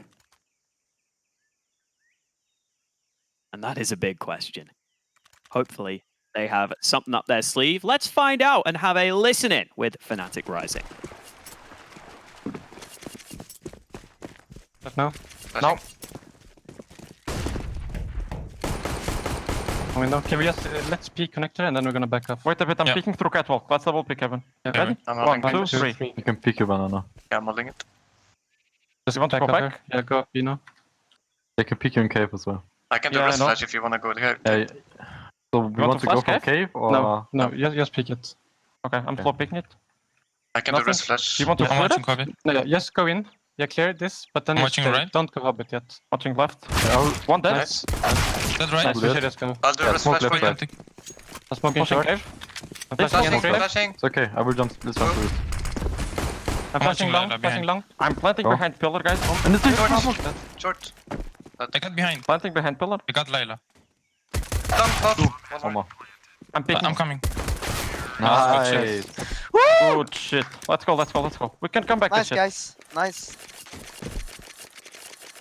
And that is a big question. Hopefully, they have something up their sleeve. Let's find out and have a listen in with Fnatic Rising.
No. No. Window. Can we just let's peek connector and then we're gonna back up.
Wait a bit, I'm peeking through catwalk. That's the wall pick, Kevin.
Yeah.
Ready?
I'm
1, 2, 3.
You can pick your banana.
Yeah, I'm holding it.
Just
You want to go back?
Yeah, go, you know.
They can pick you in cave as well.
I can do
Yeah, I
wrist
know.
flash if you want to go here.
Yeah. So we
want
want
to
to go
flash
from
cave?
cave or
No, just peek it.
Okay, I'm floor picking it.
I can
Nothing.
do rest flash.
Do you want to
I'm
clear
watching
that?
copy.
No, yeah, just go in. Yeah, clear this, but then
I'm
you
watching
stay.
right.
Don't go hobbit yet. Watching left. One dead.
Nice. Dead right.
Nice, we should just go.
I'll do
Yeah,
rest
smoke
flash for
left
you.
side.
I'm smoking
Pushing
short.
cave.
I'm flashing in
Flashing,
cave.
flashing.
It's okay, I will jump this one first.
I'm flashing long,
behind.
flashing long. I'm planting
Oh.
behind pillar, guys.
And it's
Short.
I got behind.
Planting behind pillar.
I got Layla.
Dump.
one more.
I'm picking.
I'm coming.
Nice.
Good shit. Let's go. We can come back to
Nice,
shit.
guys. Nice.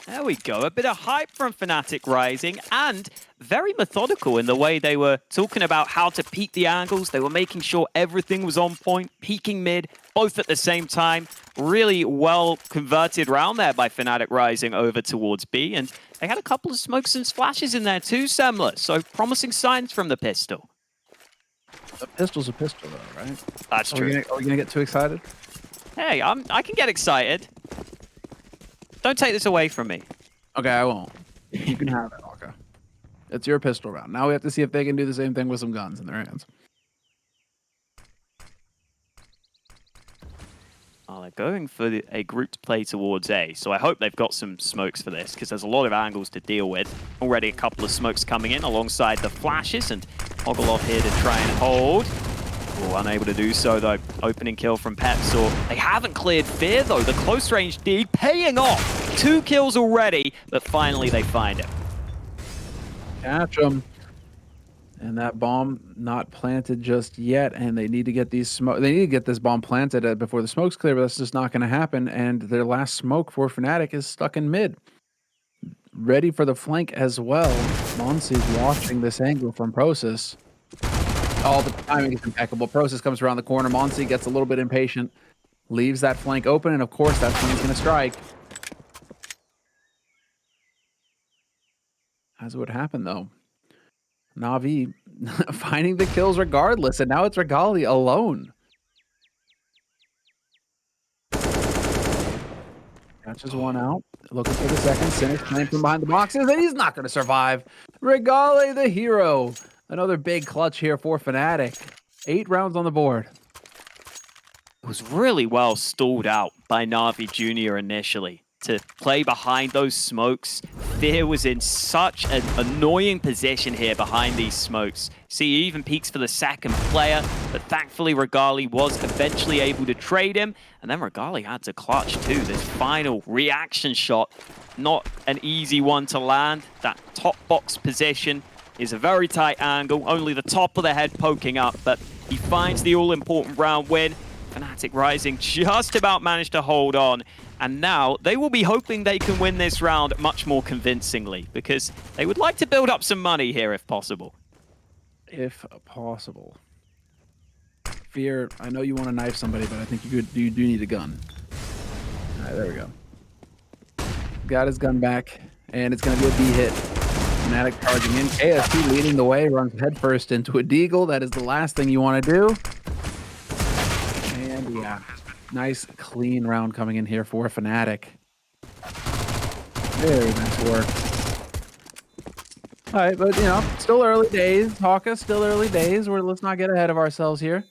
There we go. A bit of hype from Fnatic Rising, and very methodical in the way they were talking about how to peak the angles. They were making sure everything was on point, peaking mid, both at the same time. Really well converted round there by Fnatic Rising over towards B, and they had a couple of smokes and splashes in there too, Semler. So promising signs from the pistol.
A pistol's a pistol, though, right?
That's
Are
true.
we gonna get too excited?
Hey, I can get excited. Don't take this away from me.
Okay, I won't. You can have it, okay. It's your pistol round. Now we have to see if they can do the same thing with some guns in their hands.
Oh, they're going for a grouped play towards A, so I hope they've got some smokes for this, because there's a lot of angles to deal with. Already a couple of smokes coming in alongside the flashes, and Ogolov here to try and hold. Oh, unable to do so, though. Opening kill from Pepsor. They haven't cleared Fear, though. The close-range dig paying off. 2 kills already, but finally they find him.
Catch them. And that bomb not planted just yet, and they need to get these smoke. They need to get this bomb planted before the smoke's clear, but that's just not going to happen. And their last smoke for Fnatic is stuck in mid, ready for the flank as well. Monsi's watching this angle from Process. All the timing is impeccable. Process comes around the corner. Monsi gets a little bit impatient, leaves that flank open, and of course that flank's going to strike. As would happen though. NaVi finding the kills regardless, and now it's Regali alone. Catches one out, looking for the second. Cynic's playing from behind the boxes, and he's not going to survive. Regali, the hero. Another big clutch here for Fnatic. 8 rounds on the board.
It was really well stalled out by NaVi Jr. initially to play behind those smokes. Fear was in such an annoying position here behind these smokes. See, he even peeks for the second player, but thankfully Regali was eventually able to trade him, and then Regali had to clutch too. This final reaction shot, not an easy one to land. That top box position is a very tight angle, only the top of the head poking up, but he finds the all-important round win. Fnatic Rising just about managed to hold on, and now they will be hoping they can win this round much more convincingly, because they would like to build up some money here if possible.
If possible. Fear, I know you want to knife somebody, but I think you do need a gun. All right, there we go. Got his gun back, and it's going to be a B hit. Fnatic charging in. KST leading the way, runs headfirst into a deagle. That is the last thing you want to do. And yeah, nice clean round coming in here for Fnatic. Very nice work. All right, but you know, still early days. Hawka, still early days. Let's not get ahead of ourselves here.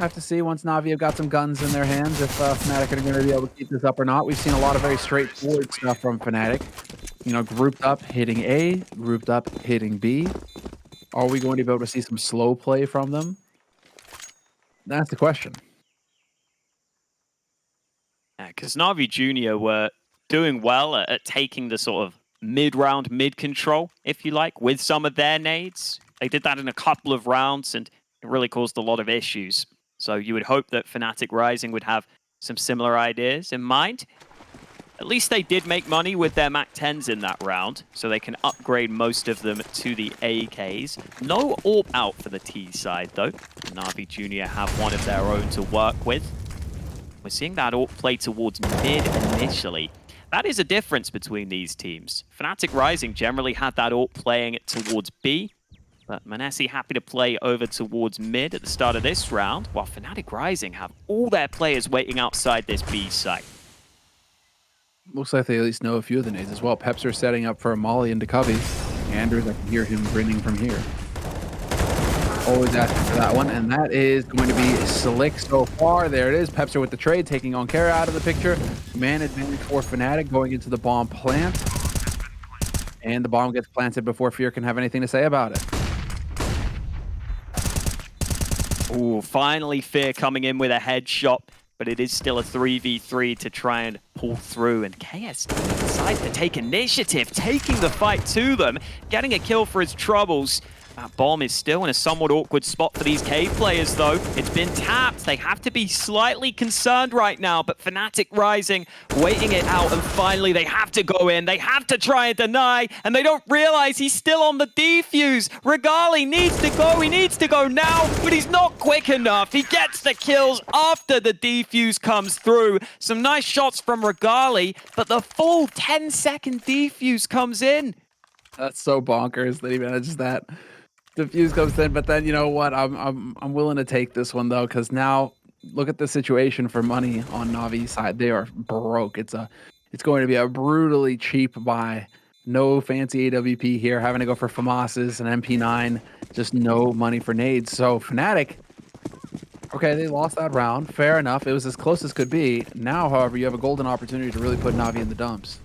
I have to see once NaVi have got some guns in their hands if Fnatic are going to be able to keep this up or not. We've seen a lot of very straightforward stuff from Fnatic. You know, grouped up hitting A, grouped up hitting B. Are we going to be able to see some slow play from them? That's the question.
Yeah, because NaVi Jr. were doing well at taking the sort of mid-round mid-control, if you like, with some of their nades. They did that in a couple of rounds, and it really caused a lot of issues. So you would hope that Fnatic Rising would have some similar ideas in mind. At least they did make money with their MAC-10s in that round, so they can upgrade most of them to the AKs. No AWP out for the T side, though. NaVi Jr. have one of their own to work with. We're seeing that AWP play towards mid initially. That is a difference between these teams. Fnatic Rising generally had that AWP playing towards B, but Manesi happy to play over towards mid at the start of this round, while Fnatic Rising have all their players waiting outside this B site.
Looks like they at least know a few of the nades as well. Pepsor setting up for a molly into Cubby. Anders, I can hear him grinning from here. Always asking for that one, and that is going to be slick so far. There it is. Pepster with the trade, taking on Kara out of the picture. Man advantage for Fnatic going into the bomb plant. And the bomb gets planted before Fear can have anything to say about it.
Ooh, finally Fear coming in with a headshot, but it is still a 3v3 to try and pull through. And KS decides to take initiative, taking the fight to them, getting a kill for his troubles. That bomb is still in a somewhat awkward spot for these Cave players, though. It's been tapped. They have to be slightly concerned right now, but Fnatic Rising waiting it out, and finally they have to go in. They have to try and deny, and they don't realize he's still on the defuse. Regali needs to go. He needs to go now, but he's not quick enough. He gets the kills after the defuse comes through. Some nice shots from Regali, but the full 10-second defuse comes in.
That's so bonkers that he manages that. The fuse comes in, but then you know what? I'm willing to take this one though, because now look at the situation for money on NaVi's side. They are broke. It's going to be a brutally cheap buy. No fancy AWP here. Having to go for FAMAS's and MP9. Just no money for nades. So Fnatic, okay, they lost that round. Fair enough. It was as close as could be. Now, however, you have a golden opportunity to really put NaVi in the dumps.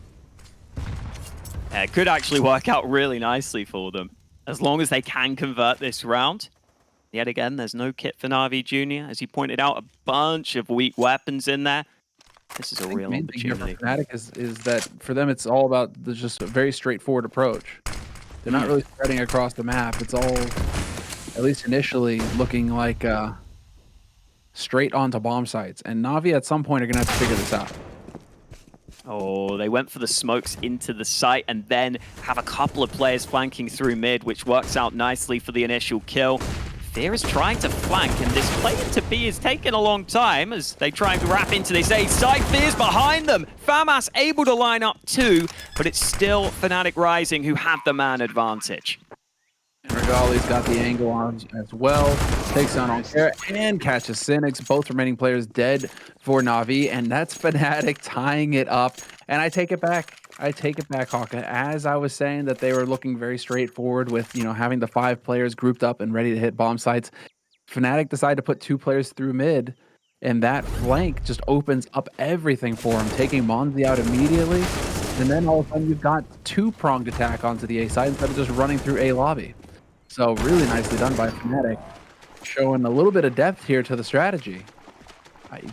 Yeah, it could actually work out really nicely for them, as long as they can convert this round. Yet again, there's no kit for NaVi Jr. As you pointed out, a bunch of weak weapons in there. This is a real opportunity.
For Fnatic is that for them, it's all about just a very straightforward approach. They're not really spreading across the map. It's all, at least initially, looking like straight onto bomb sites. And NaVi at some point are going to have to figure this out.
Oh, they went for the smokes into the site and then have a couple of players flanking through mid, which works out nicely for the initial kill. Fear is trying to flank, and this play to B is taking a long time as they try and wrap into this A side. Fear's behind them. FAMAS able to line up too, but it's still Fnatic Rising who have the man advantage.
And Regali's got the angle on as well. Takes on Kara and catches Cynics. Both remaining players dead for NaVi, and that's Fnatic tying it up. And I take it back. I take it back, Hawka. As I was saying that they were looking very straightforward with, you know, having the 5 players grouped up and ready to hit bomb sites. Fnatic decided to put 2 players through mid, and that flank just opens up everything for him, taking mouz out immediately. And then all of a sudden you've got 2-pronged attack onto the A side instead of just running through A lobby. So really nicely done by Fnatic, showing a little bit of depth here to the strategy.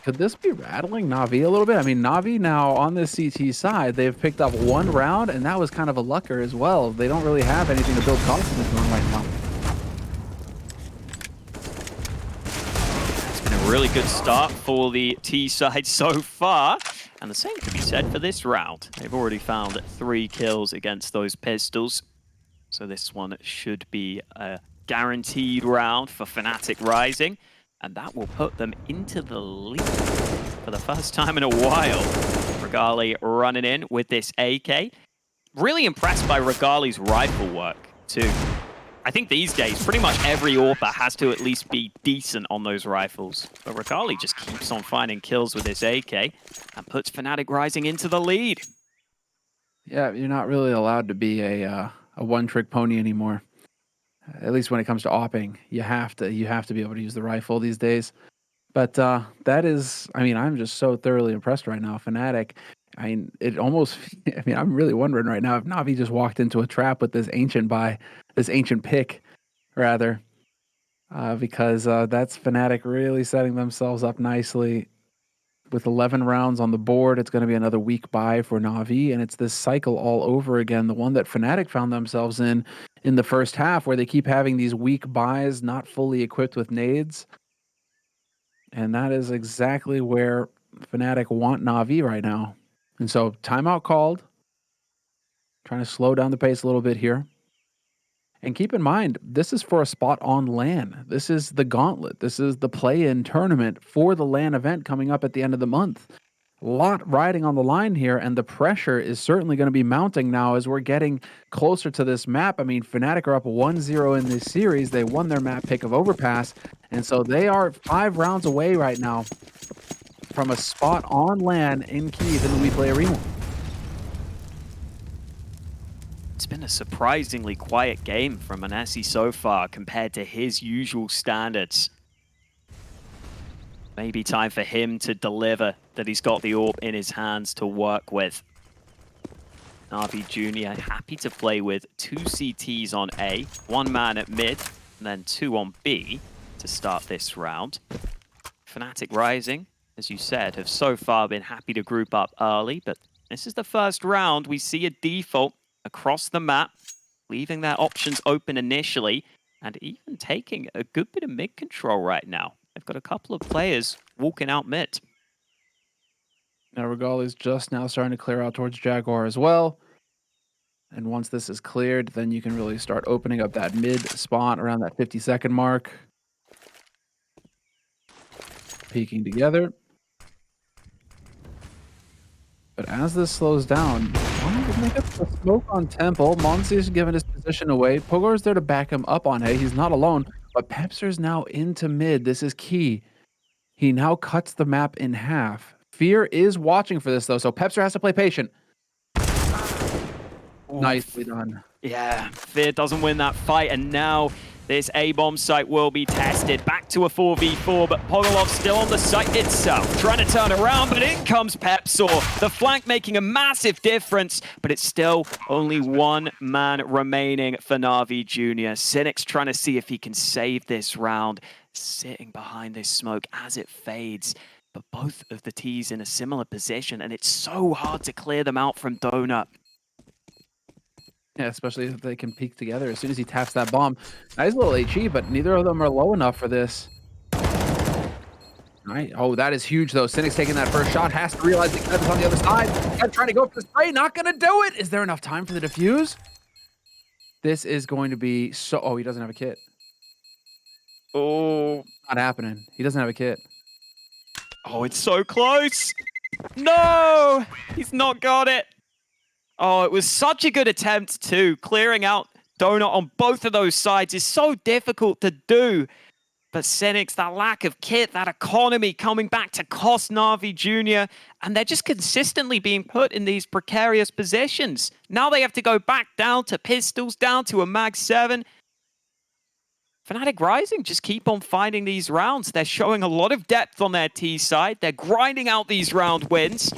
Could this be rattling NaVi a little bit? I mean, NaVi now on this CT side, they've picked up 1 round, and that was kind of a lucker as well. They don't really have anything to build confidence on right now.
It's been a really good start for the T side so far. And the same can be said for this round. They've already found 3 kills against those pistols. So this one should be a guaranteed round for Fnatic Rising. And that will put them into the lead for the first time in a while. Regali running in with this AK. Really impressed by Regali's rifle work, too. I think these days, pretty much every AWPer has to at least be decent on those rifles. But Regali just keeps on finding kills with this AK and puts Fnatic Rising into the lead.
Yeah, you're not really allowed to be a one-trick pony anymore. At least when it comes to opping, you have to be able to use the rifle these days. But that is, I mean, I'm just so thoroughly impressed right now. Fnatic, I mean, it almost, I mean, I'm really wondering right now if NaVi just walked into a trap with this ancient pick, rather, because that's Fnatic really setting themselves up nicely. With 11 rounds on the board, it's going to be another weak buy for NaVi, and it's this cycle all over again, the one that Fnatic found themselves in the first half, where they keep having these weak buys, not fully equipped with nades. And that is exactly where Fnatic want NaVi right now. And so, timeout called. Trying to slow down the pace a little bit here. And keep in mind, this is for a spot on LAN. This is the gauntlet. This is the play-in tournament for the LAN event coming up at the end of the month. A lot riding on the line here, and the pressure is certainly going to be mounting now as we're getting closer to this map. I mean, Fnatic are up 1-0 in this series. They won their map pick of Overpass, and so they are 5 rounds away right now from a spot on LAN in Kyiv in the WePlay Arena.
It's been a surprisingly quiet game from Manassi so far compared to his usual standards. Maybe time for him to deliver that he's got the AWP in his hands to work with. NaVi Jr. happy to play with 2 CTs on A, 1 man at mid, and then 2 on B to start this round. Fnatic Rising, as you said, have so far been happy to group up early, but this is the first round. We see a default across the map, leaving their options open initially, and even taking a good bit of mid control right now. They've got a couple of players walking out mid.
Now Regal is just now starting to clear out towards Jaguar as well. And once this is cleared, then you can really start opening up that mid spot around that 50-second mark. Peeking together. But as this slows down, they get the smoke on Temple. Monsi's given his position away. Pogor's there to back him up on A. He's not alone, but Pepser's now into mid. This is key. He now cuts the map in half. Fear is watching for this, though, so Pepser has to play patient.
Ooh.
Nicely done.
Yeah, Fear doesn't win that fight, and now this A-bomb site will be tested. Back to a 4v4, but Pogolov still on the site itself. Trying to turn around, but in comes Pepsor. The flank making a massive difference, but it's still only 1 man remaining for NaVi Jr. Cynic's trying to see if he can save this round, sitting behind this smoke as it fades. But both of the T's in a similar position, and it's so hard to clear them out from Donut.
Yeah, especially if they can peek together as soon as he taps that bomb. Nice little HE, but neither of them are low enough for this. All right. Oh, that is huge, though. Cynic's taking that first shot. Has to realize that Kevin's on the other side. Kev trying to go for the spray. Not going to do it. Is there enough time for the defuse? This is going to be so... Oh, he doesn't have a kit.
Oh.
Not happening. He doesn't have a kit.
Oh, it's so close. No! He's not got it. Oh, it was such a good attempt, too. Clearing out Donut on both of those sides is so difficult to do. But Cynic's, that lack of kit, that economy coming back to cost NaVi Jr. And they're just consistently being put in these precarious positions. Now they have to go back down to pistols, down to a Mag 7. Fnatic Rising just keep on finding these rounds. They're showing a lot of depth on their T side. They're grinding out these round wins.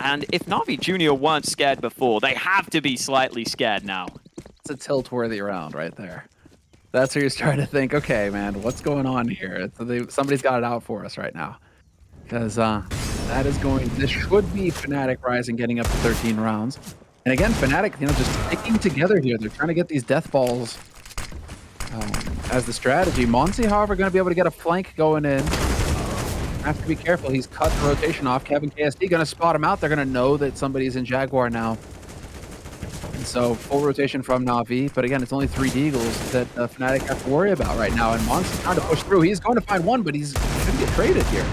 And if NaVi Jr. weren't scared before, they have to be slightly scared now.
It's a tilt-worthy round right there. That's where you're starting to think, okay, man, what's going on here? Somebody's got it out for us right now. Because this should be Fnatic Rising getting up to 13 rounds. And again, Fnatic, just sticking together here. They're trying to get these death balls as the strategy. Monsi, however, going to be able to get a flank going in. Have to be careful. He's cut the rotation off. Kevin KSD going to spot him out. They're going to know that somebody's in Jaguar now. And so full rotation from Navi. But again, it's only 3 Deagles that Fnatic have to worry about right now. And Monsi trying to push through. He's going to find one, but he's going to get traded here.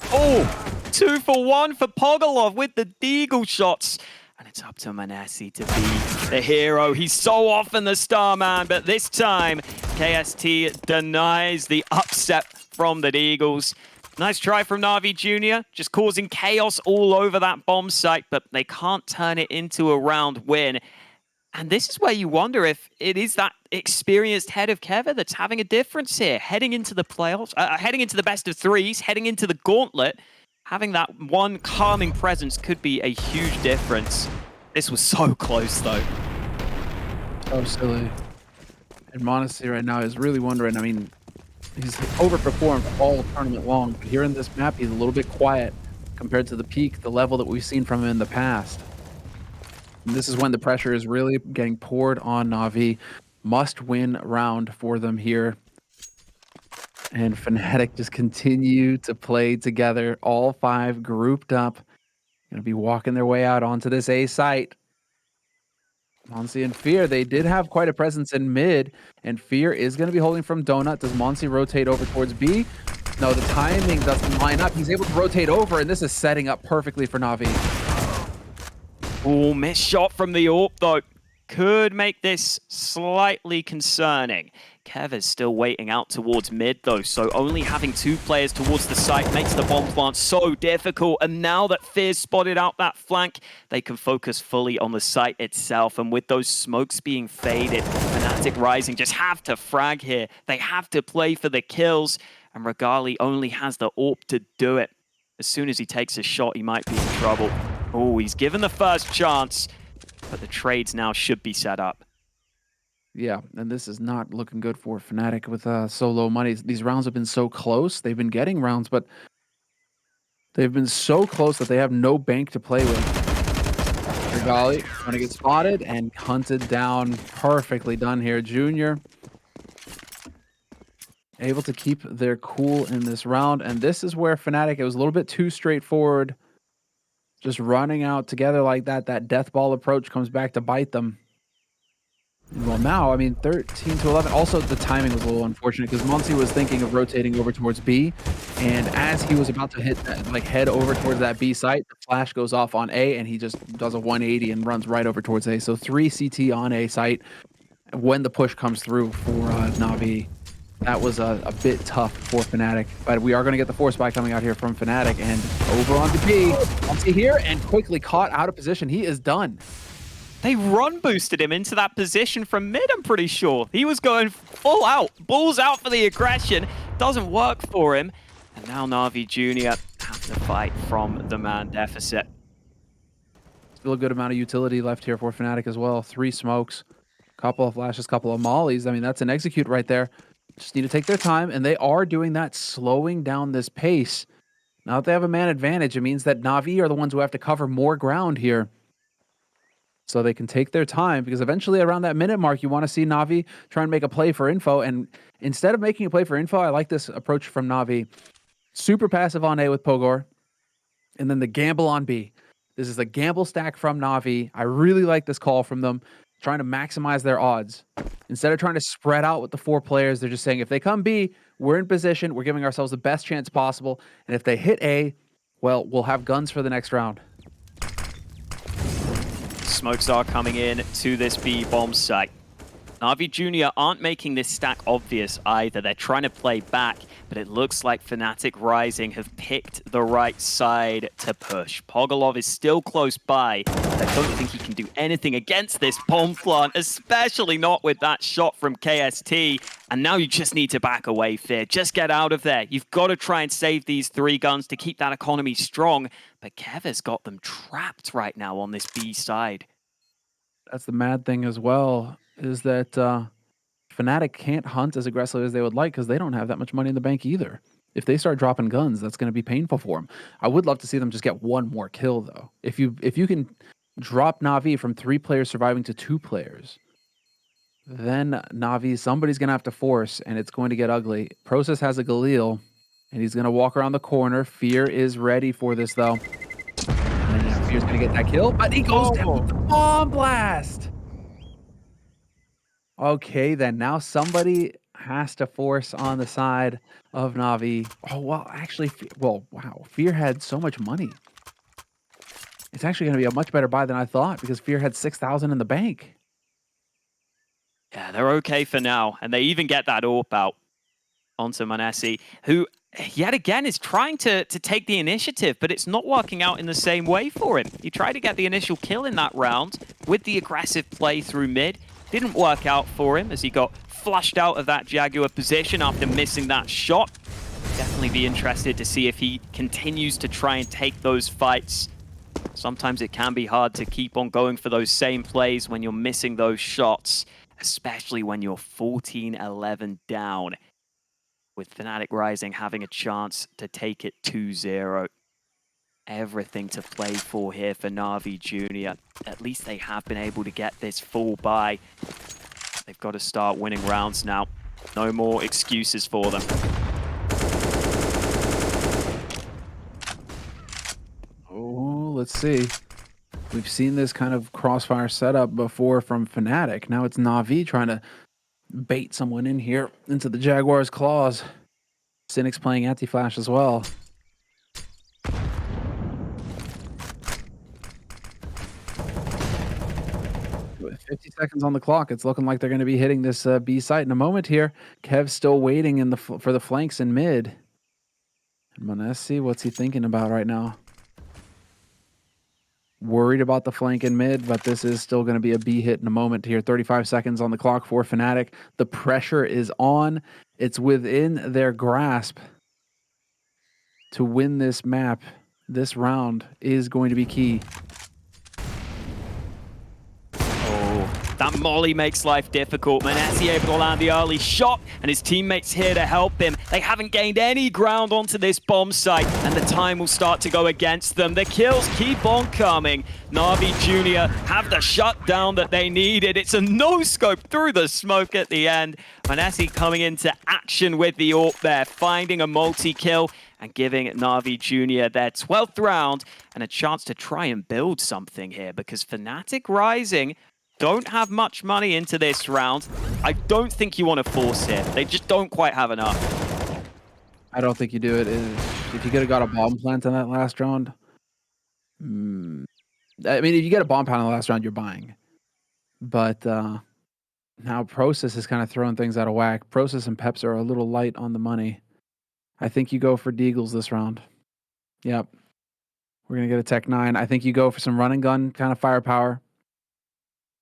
Oh, 2 for 1 for Pogolov with the Deagle shots. And it's up to Manassi to be the hero. He's so often the star man, but this time KST denies the upset from the Deagles. Nice try from NaVi Jr., just causing chaos all over that bomb site, but they can't turn it into a round win. And this is where you wonder if it is that experienced head of Keva that's having a difference here, heading into the playoffs, heading into the best of 3s, heading into the gauntlet. Having that one calming presence could be a huge difference. This was so close, though.
So silly. And Monasi right now is really wondering, I mean, he's overperformed all tournament long, but here in this map, he's a little bit quiet compared to the peak, the level that we've seen from him in the past. And this is when the pressure is really getting poured on Navi. Must-win round for them here. And Fnatic just continue to play together, all 5 grouped up. Going to be walking their way out onto this A site. Monsi and Fear, they did have quite a presence in mid, and Fear is going to be holding from Donut. Does Monsi rotate over towards B? No, the timing doesn't line up. He's able to rotate over, and this is setting up perfectly for Navi.
Oh, missed shot from the AWP, though. Could make this slightly concerning. Kev is still waiting out towards mid though, so only having 2 players towards the site makes the bomb plant so difficult. And now that Fear's spotted out that flank, they can focus fully on the site itself. And with those smokes being faded, Fnatic Rising just have to frag here. They have to play for the kills, and Regali only has the AWP to do it. As soon as he takes a shot, he might be in trouble. Oh, he's given the first chance, but the trades now should be set up.
Yeah, and this is not looking good for Fnatic with so low money. These rounds have been so close. They've been getting rounds, but they've been so close that they have no bank to play with. Regali going to get spotted and hunted down. Perfectly done here. Junior able to keep their cool in this round, and this is where Fnatic, it was a little bit too straightforward. Just running out together like that, that death ball approach comes back to bite them. Well, now, I mean, 13 to 11. Also, the timing was a little unfortunate because mouz was thinking of rotating over towards B, and as he was about to hit that, like head over towards that B site, the flash goes off on A, and he just does a 180 and runs right over towards A. So 3 CT on A site when the push comes through for NaVi. That was a bit tough for Fnatic, but we are going to get the force buy coming out here from Fnatic, and over onto B. mouz here and quickly caught out of position. He is done.
They run boosted him into that position from mid, I'm pretty sure. He was going full out, balls out for the aggression. Doesn't work for him. And now NaVi Jr. have to fight from the man deficit.
Still a good amount of utility left here for Fnatic as well. 3 smokes, couple of flashes, couple of mollies. I mean, that's an execute right there. Just need to take their time, and they are doing that, slowing down this pace. Now that they have a man advantage, it means that NaVi are the ones who have to cover more ground here. So they can take their time, because eventually around that minute mark, you want to see NaVi try and make a play for info. And instead of making a play for info, I like this approach from NaVi. Super passive on A with Pogor, and then the gamble on B. This is the gamble stack from NaVi. I really like this call from them, trying to maximize their odds. Instead of trying to spread out with the 4 players, they're just saying, if they come B, we're in position, we're giving ourselves the best chance possible. And if they hit A, well, we'll have guns for the next round.
Smokes are coming in to this B bomb site. NaVi Jr. aren't making this stack obvious either. They're trying to play back, but it looks like Fnatic Rising have picked the right side to push. Pogolov is still close by. I don't think he can do anything against this bomb plant, especially not with that shot from KST. And now you just need to back away, Fear. Just get out of there. You've got to try and save these 3 guns to keep that economy strong. But Kev has got them trapped right now on this B side.
That's the mad thing as well, is that Fnatic can't hunt as aggressively as they would like because they don't have that much money in the bank either. If they start dropping guns, that's going to be painful for them. I would love to see them just get 1 more kill, though. If you can drop NaVi from 3 players surviving to 2 players, then NaVi, somebody's going to have to force, and it's going to get ugly. Process has a Galil, and he's going to walk around the corner. Fear is ready for this, though. And Fear's going to get that kill, but he goes down with the bomb blast. Okay, then now somebody has to force on the side of NaVi. Oh, well, actually, well, wow. Fear had so much money. It's actually going to be a much better buy than I thought because Fear had 6,000 in the bank.
Yeah, they're okay for now. And they even get that AWP out onto Manesi, who yet again is trying to take the initiative, but it's not working out in the same way for him. He tried to get the initial kill in that round with the aggressive play through mid. Didn't work out for him as he got flushed out of that Jaguar position after missing that shot. Definitely be interested to see if he continues to try and take those fights. Sometimes it can be hard to keep on going for those same plays when you're missing those shots, especially when you're 14-11 down, with Fnatic Rising having a chance to take it 2-0. Everything to play for here for NaVi Jr. At least they have been able to get this full buy. They've got to start winning rounds now. No more excuses for them.
Oh, let's see. We've seen this kind of crossfire setup before from Fnatic. Now it's NaVi trying to bait someone in here into the Jaguar's claws. Cynic's playing anti-flash as well. 50 seconds on the clock. It's looking like they're going to be hitting this B site in a moment here. Kev's still waiting in the for the flanks in mid. And mouz, what's he thinking about right now? Worried about the flank in mid, but this is still going to be a B hit in a moment here. 35 seconds on the clock for Fnatic. The pressure is on. It's within their grasp to win this map. This round is going to be key.
That molly makes life difficult. mouz able to land the early shot, and his teammates here to help him. They haven't gained any ground onto this bomb site, and the time will start to go against them. The kills keep on coming. NaVi Jr. have the shutdown that they needed. It's a no-scope through the smoke at the end. mouz coming into action with the AWP there, finding a multi-kill and giving NaVi Jr. their 12th round and a chance to try and build something here, because Fnatic Rising don't have much money into this round. I don't think you want to force here. They just don't quite have enough.
I don't think you do it. If you could have got a bomb plant in that last round, I mean, if you get a bomb plant in the last round, you're buying. But now Process is kind of throwing things out of whack. Process and Peps are a little light on the money. I think you go for Deagles this round. Yep. We're going to get a Tech 9. I think you go for some run and gun kind of firepower.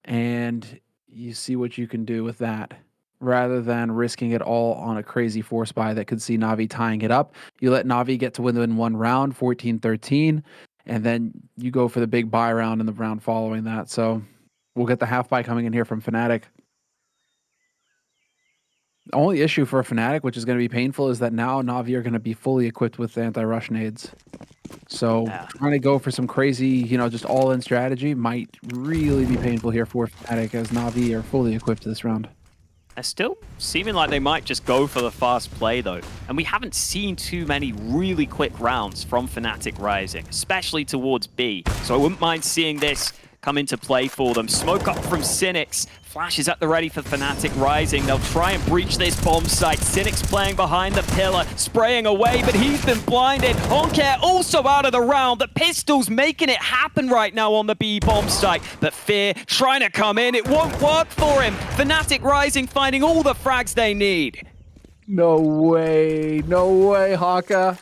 And you see what you can do with that, rather than risking it all on a crazy force buy that could see NaVi tying it up. You let NaVi get to win one round, 14-13, and then you go for the big buy round in the round following that. So we'll get the half buy coming in here from Fnatic. The only issue for Fnatic, which is going to be painful, is that now NaVi are going to be fully equipped with anti-rush nades. So trying to go for some crazy, just all-in strategy might really be painful here for Fnatic, as NaVi are fully equipped this round.
They're still seeming like they might just go for the fast play, though. And we haven't seen too many really quick rounds from Fnatic Rising, especially towards B. So I wouldn't mind seeing this come into play for them. Smoke up from Cynics. Flash is at the ready for Fnatic Rising. They'll try and breach this bomb site. Cynics playing behind the pillar, spraying away, but he's been blinded. Oncare also out of the round. The pistol's making it happen right now on the B bomb site. But Fear trying to come in. It won't work for him. Fnatic Rising finding all the frags they need.
No way, Haka.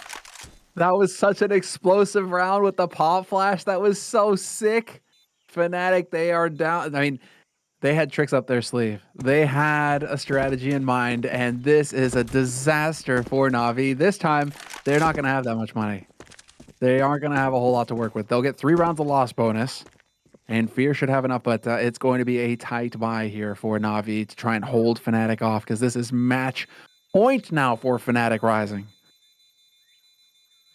That was such an explosive round with the pop flash. That was so sick. Fnatic, they are down. I mean, they had tricks up their sleeve. They had a strategy in mind, and this is a disaster for NaVi. This time, they're not going to have that much money. They aren't going to have a whole lot to work with. They'll get 3 rounds of loss bonus, and Fear should have enough, but it's going to be a tight buy here for NaVi to try and hold Fnatic off, because this is match point now for Fnatic Rising.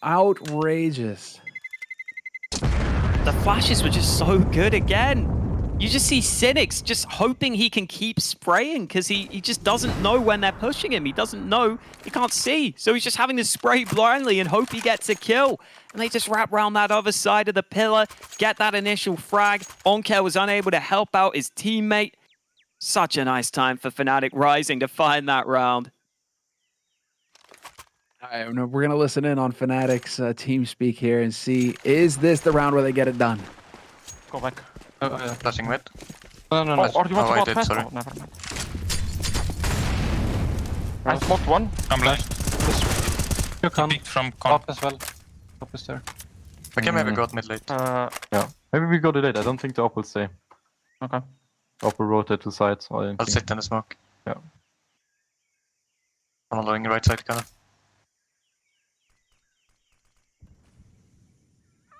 Outrageous.
The flashes were just so good again. You just see Cynics just hoping he can keep spraying, because he just doesn't know when they're pushing him. He doesn't know. He can't see. So he's just having to spray blindly and hope he gets a kill. And they just wrap around that other side of the pillar, get that initial frag. Oncare was unable to help out his teammate. Such a nice time for Fnatic Rising to find that round.
All right, we're going to listen in on Fnatic's team speak here and see, is this the round where they get it done?
Go back.
Flashing mid.
No. Or do you want to go
sorry.
Oh, never mind. I smoked one.
I'm blind.
You can.
Peek from con.
Top as well. Top is there.
We can maybe go out mid late.
Yeah. Maybe we go to late. I don't think the op will stay.
Okay.
Op will rotate to sides. Or
I'll sit in the smoke.
Yeah.
I'm following the right side, kind of.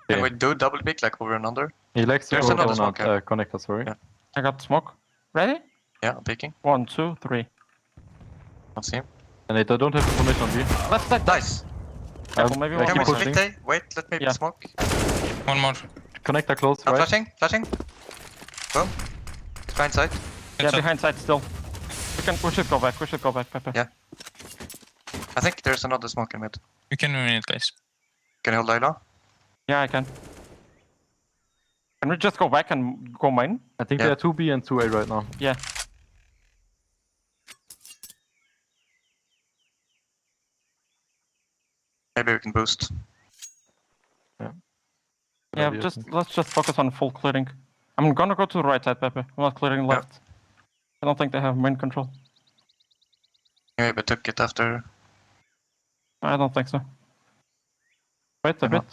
Can we do double pick, like over and under?
He likes to
There's
go
another
down
smoke,
at connector, sorry.
Yeah.
I got smoke. Ready?
Yeah, I'm picking.
1, 2, 3.
Don't see him.
And I don't have information on B.
Let's take
Nice!
Careful, maybe
I
one
Can
keep
we
more.
pushing.
split A? Wait, let me
Yeah.
smoke.
One more.
Connector close,
I'm
right?
flashing. Boom. Behind side.
Yeah, behind side still. We should go back, Pepe.
Yeah. I think there's another smoke in mid.
You can win it, guys.
Can you hold Layla?
Yeah, I can. Can we just go back and go main?
I think
Yeah.
they are 2B and 2A right now.
Yeah.
Maybe we can boost.
Yeah, let's just focus on full clearing.
I'm gonna go to the right side, Pepe. I'm not clearing left. I don't think they have main control.
Maybe took it after.
I don't think so. Wait a bit.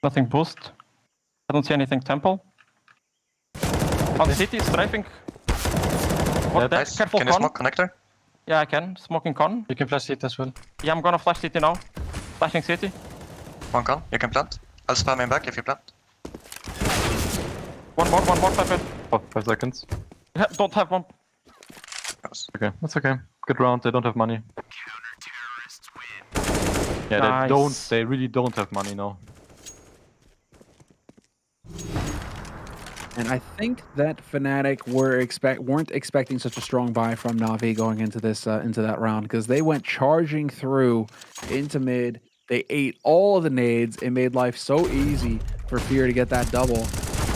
Nothing boost. I don't see anything temple. On city, strafing. What that?
Nice.
Careful
Can you
con.
smoke connector?
Yeah, I can. Smoking con.
You can flash it as well.
Yeah, I'm gonna flash city now. Flashing city.
One con. You can plant. I'll spam him back if you plant.
One more, Pepe. 5 seconds. Don't have one.
Yes.
Okay, that's okay. Good round. They don't have money. Yeah,
Nice.
they really don't have money now.
And I think that Fnatic weren't expecting such a strong buy from NaVi going into this into that round, because they went charging through into mid. They ate all of the nades. It made life so easy for FURIA to get that double.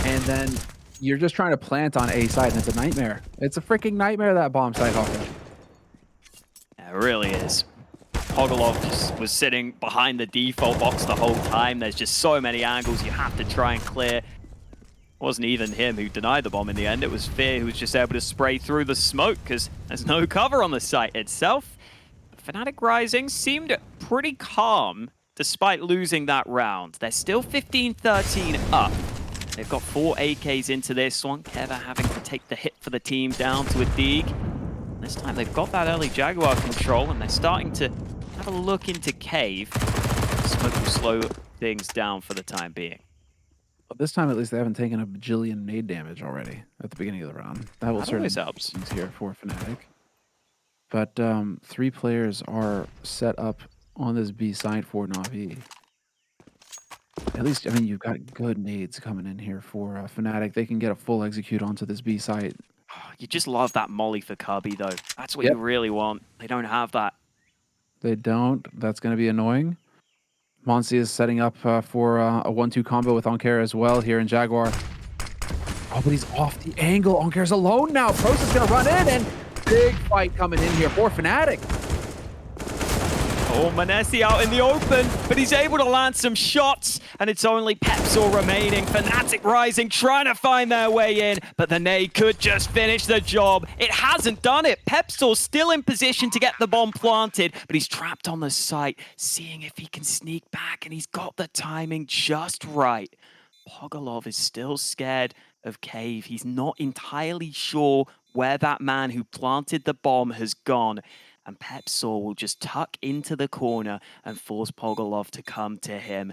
And then you're just trying to plant on A side, and it's a nightmare. It's a freaking nightmare, that bomb site, Hawkeye.
Yeah, it really is. Pogolov just was sitting behind the default box the whole time. There's just so many angles you have to try and clear. It wasn't even him who denied the bomb in the end. It was Fear who was just able to spray through the smoke because there's no cover on the site itself. Fnatic Rising seemed pretty calm despite losing that round. They're still 15-13 up. They've got 4 AKs into this one. Keva having to take the hit for the team down to a dig. This time they've got that early Jaguar control and they're starting to have a look into Cave. Smoke will slow things down for the time being.
But this time, at least, they haven't taken a bajillion nade damage already at the beginning of the round. That will certainly
helps.
things here for Fnatic. But 3 players are set up on this B side for NaVi. At least, I mean, you've got good nades coming in here for Fnatic. They can get a full execute onto this B site.
You just love that molly for Cubby, though. That's what you really want. They don't have that.
They don't. That's going to be annoying. Monsi is setting up for a 1-2 combo with Onkera as well here in Jaguar. Oh, but he's off the angle. Onkera's alone now. Pros is going to run in, and big fight coming in here for Fnatic.
Oh, Manesi out in the open, but he's able to land some shots, and it's only Pepsor remaining. Fnatic Rising trying to find their way in, but the nade could just finish the job. It hasn't done it. Pepsor's still in position to get the bomb planted, but he's trapped on the site, seeing if he can sneak back, and he's got the timing just right. Pogolov is still scared of Cave. He's not entirely sure where that man who planted the bomb has gone. And Pepsor will just tuck into the corner and force Pogolov to come to him.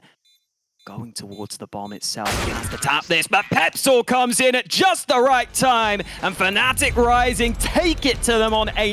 Going towards the bomb itself. He has to tap this, but Pepsor comes in at just the right time. And Fnatic Rising take it to them on 8.